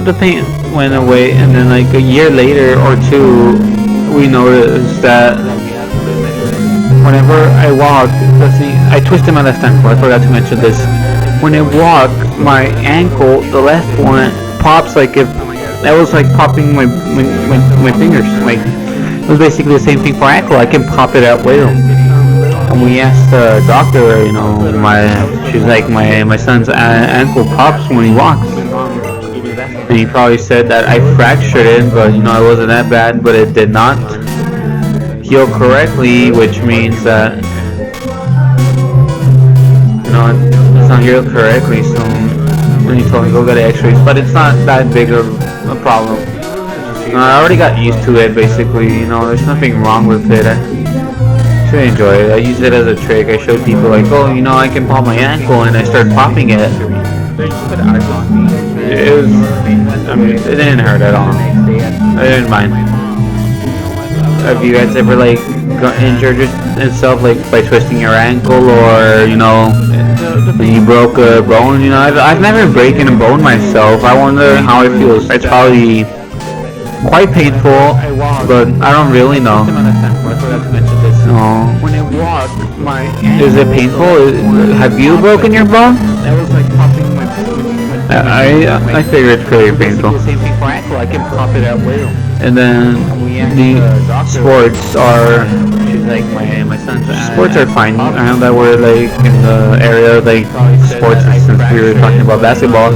the pain went away. And then like a year later or two, we noticed that whenever I walked, I twisted my left ankle. I forgot to mention this. when I walk, my ankle, the left one, pops like if that was like popping my fingers. Like it was basically the same thing for ankle. I can pop it at will. And we asked the doctor, she's like my son's ankle pops when he walks. And he probably said that I fractured it, but it wasn't that bad. But it did not heal correctly, which means that it's not healed correctly. So when he told me go get X-rays, but it's not that big of a problem. I already got used to it. Basically, there's nothing wrong with it. I should enjoy it. I use it as a trick. I showed people like, oh, I can pop my ankle, and I started popping it. It didn't hurt at all. I didn't mind. Have you guys ever got injured yourself by twisting your ankle, or when you broke a bone? I've never broken a bone myself. I wonder how it feels. It's probably quite painful, but I don't really know. No. When I walk, is it painful? Have you broken your bone? That was like popping my. I figure it's pretty painful. Same thing for ankle. I can pop it at will. And then the sports are. My son's. Sports are fine. I know that we're in the area sports since we were talking about basketball.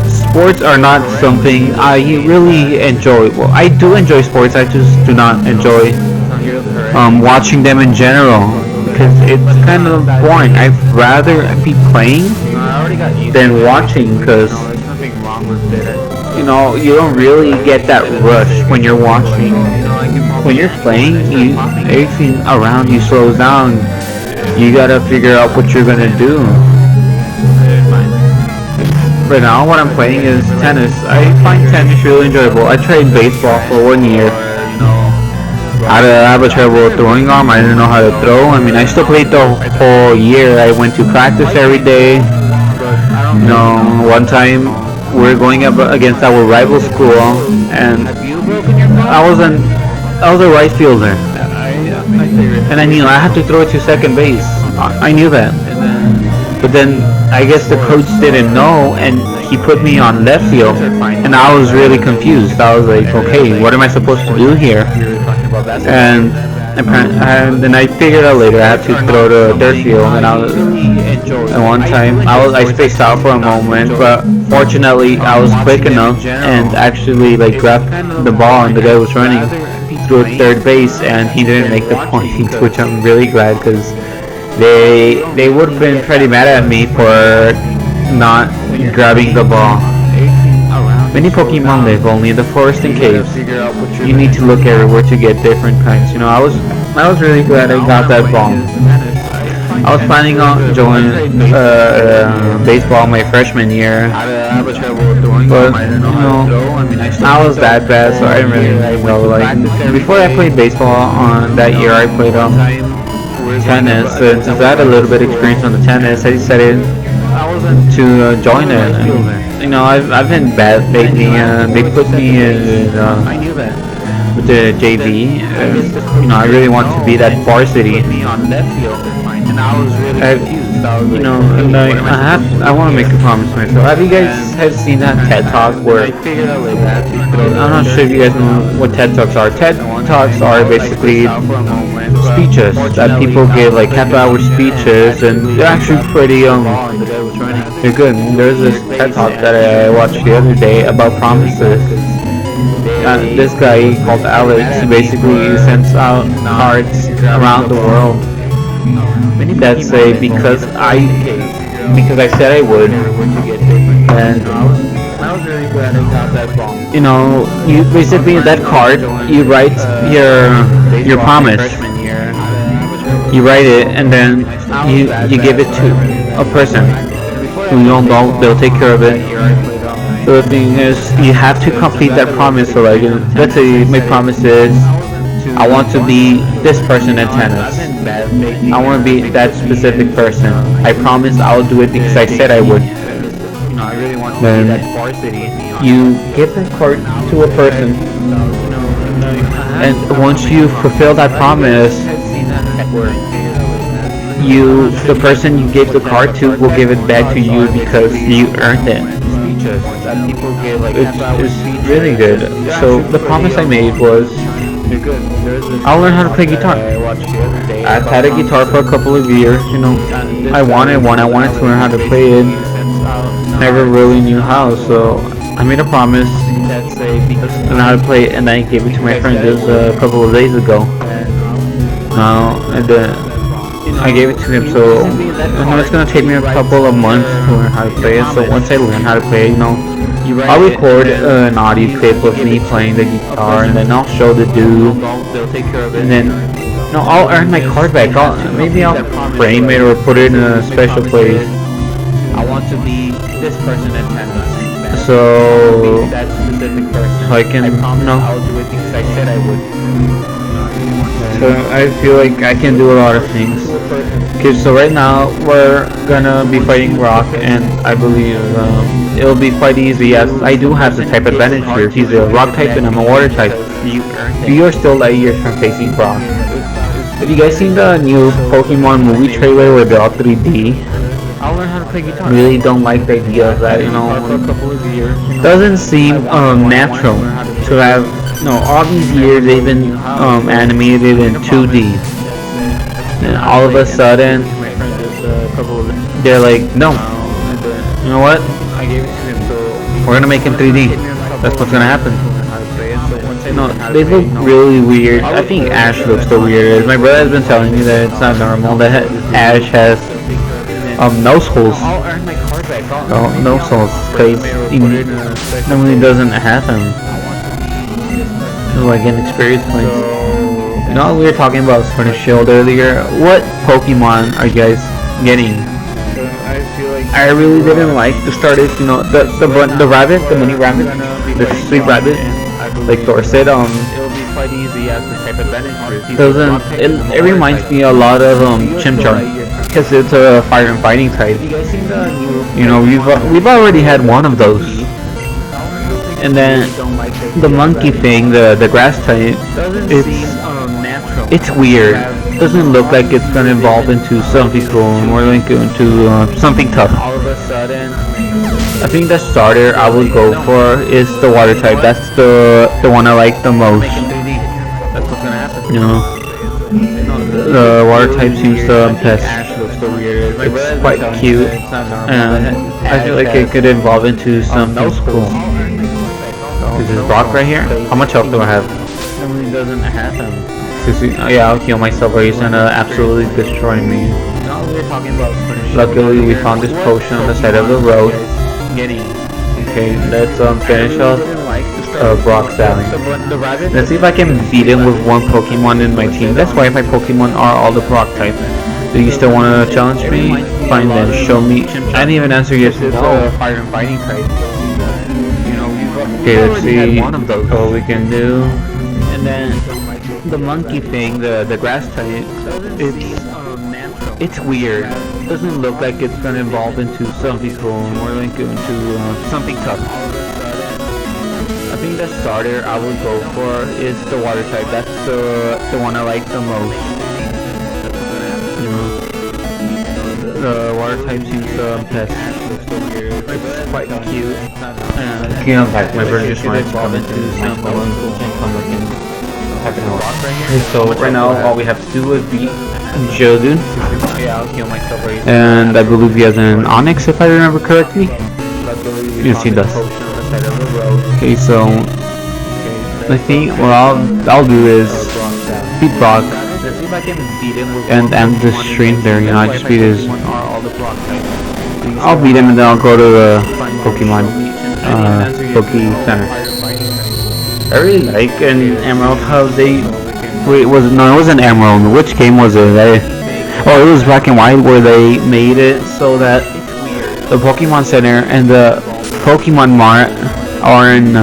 Sports are not something I really enjoy. Well, I do enjoy sports. I just do not enjoy watching them in general because it's kind of boring. I'd rather be playing than watching because you don't really get that rush when you're watching. When you're playing, everything around you slows down. You gotta figure out what you're gonna do. Right now, what I'm playing is tennis. I find tennis really enjoyable. I tried baseball for 1 year. I have a terrible throwing arm. I didn't know how to throw. I still played the whole year. I went to practice every day. One time we were going up against our rival school, and I was a right fielder, and I knew I had to throw it to second base. I knew that, but then I guess the coach didn't know, and he put me on left field, and I was really confused. I was like, okay, what am I supposed to do here? And then I figured out later I had to throw to third field, and at one time I spaced out for a moment, but fortunately I was quick enough and actually grabbed the ball, and the guy was running through third base, and he didn't make the point, which I'm really glad because they would have been pretty mad at me for not grabbing the ball. Many Pokemon live only in the forest and caves. You need to look everywhere to get different kinds. I was really glad I got that ball. I was planning on joining baseball my freshman year, but I was that bad, so I didn't really know. Before I played baseball on that year, I played tennis, and since I had a little bit of experience on the tennis, I decided to join it. I've been bad lately. They put me in with the JV. I really want to be that varsity. I want to make a promise to myself. Have you guys seen that TED Talk where I'm not sure if you guys know what TED Talks are. TED Talks are basically speeches that people give, half-hour speeches, and they're actually pretty they're good. There's this TED Talk that I watched the other day about promises. This guy called Alex basically sends out cards around the world that say because I said I would, and you basically that card you write your promise. You write it, and then you give it to a person who you don't know. They'll take care of it. So the thing is, you have to complete that promise. So let's say my promise is I want to be this person in tennis. I want to be that specific person. I promise I'll do it because I said I would. Then you give that card to a person, and once you fulfill that promise, the person you gave the card to will give it back to you because you earned it. Speeches that people give like It's really good. So the promise I made was they're good. I'll learn how to play guitar. I watched the other day. I've had a guitar for a couple of years, you know. I wanted one. I wanted to learn how to play it. Never really knew how, so I made a promise to learn how to play it, and I gave it to my friend just a couple of days ago. And I gave it to him, so I know it's gonna take me a couple of months to learn how to play it. So once I learn how to play it, you know, I'll record an audio clip of me playing the guitar, and then I'll show the dude, and then I'll earn my card back. Maybe I'll frame it or put it in a special place. I want to be this person in tennis. So That specific person. I can, I'll do it because I said I would. So I feel like I can do a lot of things. Okay, so right now we're gonna be fighting Rock, and I believe it'll be quite easy as I do have the type advantage here. He's a Rock type and I'm a Water type. You are still light years from facing Rock. Have you guys seen the new Pokemon movie trailer where they're all 3D? I'll learn how to play guitar. Really don't like the idea of that, you know. For a couple of years. Doesn't seem natural to have, all these years they've been animated in 2D. And all of a sudden, they're like, no, you know what? We're gonna make him 3D. That's what's gonna happen. No, they look really weird. I think Ash looks the weirdest. My brother has been telling me that it's not normal that Ash has nose holes. Nose holes, because he normally doesn't have them. Like an experience points. You know, we were talking about Sword and Shield earlier. What Pokemon are you guys getting? I really didn't like the starters. You know, the rabbit, the mini rabbit, the sweet rabbit, like Thor said. It'll be quite easy as the type of benefit. It reminds me a lot of Chimchar, because it's a fire and fighting type. You know, we've already had one of those. And then the monkey thing, the grass type, it's weird. Doesn't look like it's gonna evolve into something cool, more like into something tough. I think the starter I would go for is the water type. That's the one I like the most. You know, the water type seems the best. It's quite cute, and I feel like it could evolve into something cool. Is this Brock right here? How much health do I have? Normally doesn't happen. Yeah, I'll heal myself, or he's gonna absolutely destroy me. Luckily, we found this potion on the side of the road. Okay, let's finish off Brock Sally. Let's see if I can beat him with one Pokemon in my team. That's why my Pokemon are all the Brock type. Do you still want to challenge me? Fine then, show me. I didn't even answer yes or no. Fire and fighting type. Okay, let's see what we can do. And then the monkey thing, the grass type, it's weird. Doesn't look like it's gonna evolve into something cool, more like into something tough. I think the starter I would go for is the water type. That's the one I like the most. You know, the water type seems the best. It's quite cute. In fact, my brother just wanted to come into something cool and come back in. So right now, all we have to do is beat Jodun. And I believe he has an Onyx, if I remember correctly. Yes, he does. Okay, so I think what I'll do is beat Brock and end the stream there. You know, I just beat his. I'll beat him and then I'll go to the Pokemon Poke Center. I really like in Emerald how they. Wait, it wasn't Emerald. Which game was it? Oh, it was Black and White where they made it so that the Pokemon Center and the Pokemon Mart are in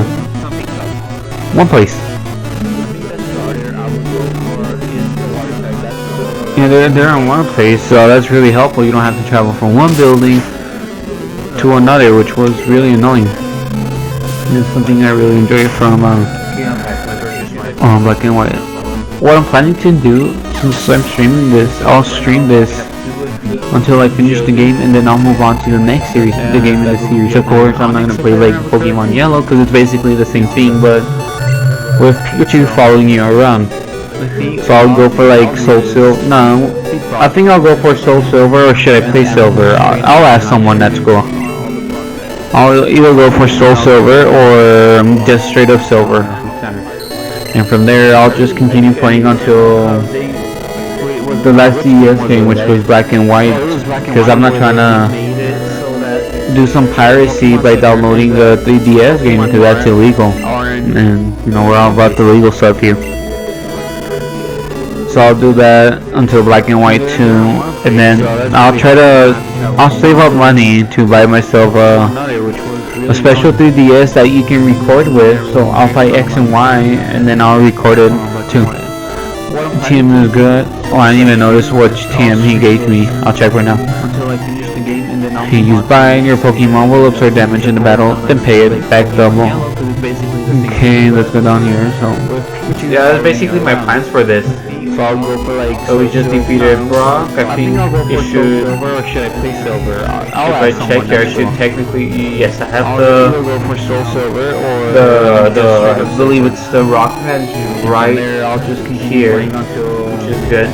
one place. Yeah, they're in one place, so that's really helpful. You don't have to travel from one building to another, which was really annoying. It's something I really enjoy from Black and White. What I'm planning to do, since I'm streaming this, I'll stream this until I finish the game, and then I'll move on to the next series, the game in the series. Of course, I'm not gonna play like Pokemon Yellow because it's basically the same thing, but with Pikachu following you around. So I'll go for like Soul Silver. No, I think I'll go for Soul Silver, or should I play Silver? I'll ask someone. That's cool. I'll either go for Soul Silver or just straight up Silver, and from there I'll just continue playing until the last DS game, which was Black and White, because I'm not trying to do some piracy by downloading the 3DS game, because that's illegal, and you know we're all about the legal stuff here. So I'll do that until Black and White 2, and then I'll save up money to buy myself a special 3DS that you can record with. So I'll buy X and Y, and then I'll record it too. TM is good. Oh, I didn't even notice which TM he gave me. I'll check right now. He used buying your Pokemon will absorb damage in the battle, then pay it back double. Okay, let's go down here. So Yeah, that's basically my plans for this. So I'll go for like. So we just defeated Brock. I think it should. Silver, or should I play Silver? If I check here, I should technically. Yes, I have I'll go for Soul Silver I believe it's the Rock Patch right I'll just here, until which is good.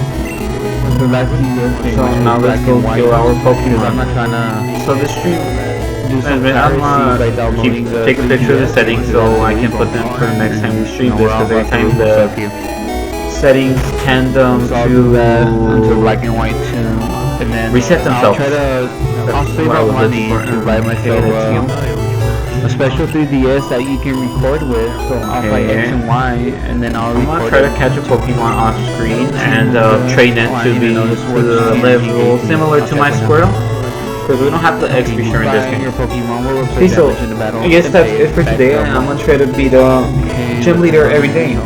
the last game. So now let's go kill our I'm Pokemon. not trying to So the stream. do some I'm piracy by downloading the take a picture of the settings so I can put them for the next time we stream this, because every time the settings tend until Black and White 2, and then reset themselves. I'll save what I up was money looking for. to buy myself a special 3DS that you can record with. So I'll buy X and Y, and then I'll I'm gonna record try to it. catch a Pokemon off screen and train it to be to the level similar to my Squirtle, because we don't have the XP share in this game. Your Pokemon will absorb Okay, so damage in the battle, I guess then that's pay it for back today. double. I'm gonna try to beat gym leader every day.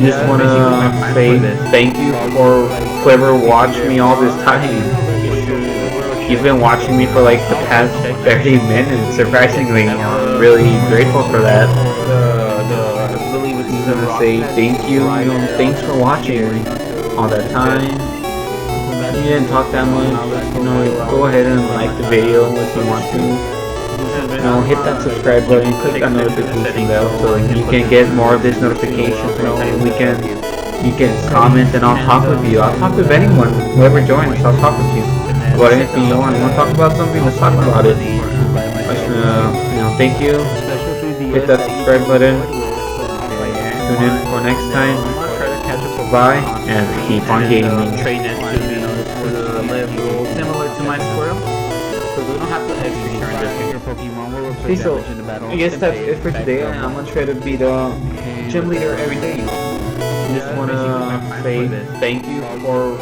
Just wanna say thank you for whoever watched me all this time. You've been watching me for like the past 30 minutes. Surprisingly, I'm really grateful for that. I'm gonna say thank you. Thanks for watching all that time. You didn't talk that much. Go ahead and like the video if you want to. Hit that subscribe button, click that notification bell so you can get more of this notifications anytime we can. You can comment and I'll talk with you. I'll talk with anyone, whoever joins. I'll talk with you about anything you want. You want to talk about something? Let's talk about it. Thank you. Hit that subscribe button. Tune in for next time. Bye and keep on gaming. Train it to the level similar to my Squirtle, because we don't have the XP share in this game. Okay, so I guess that's it for today. I'm gonna try to beat gym leader every day. Just wanna say thank you for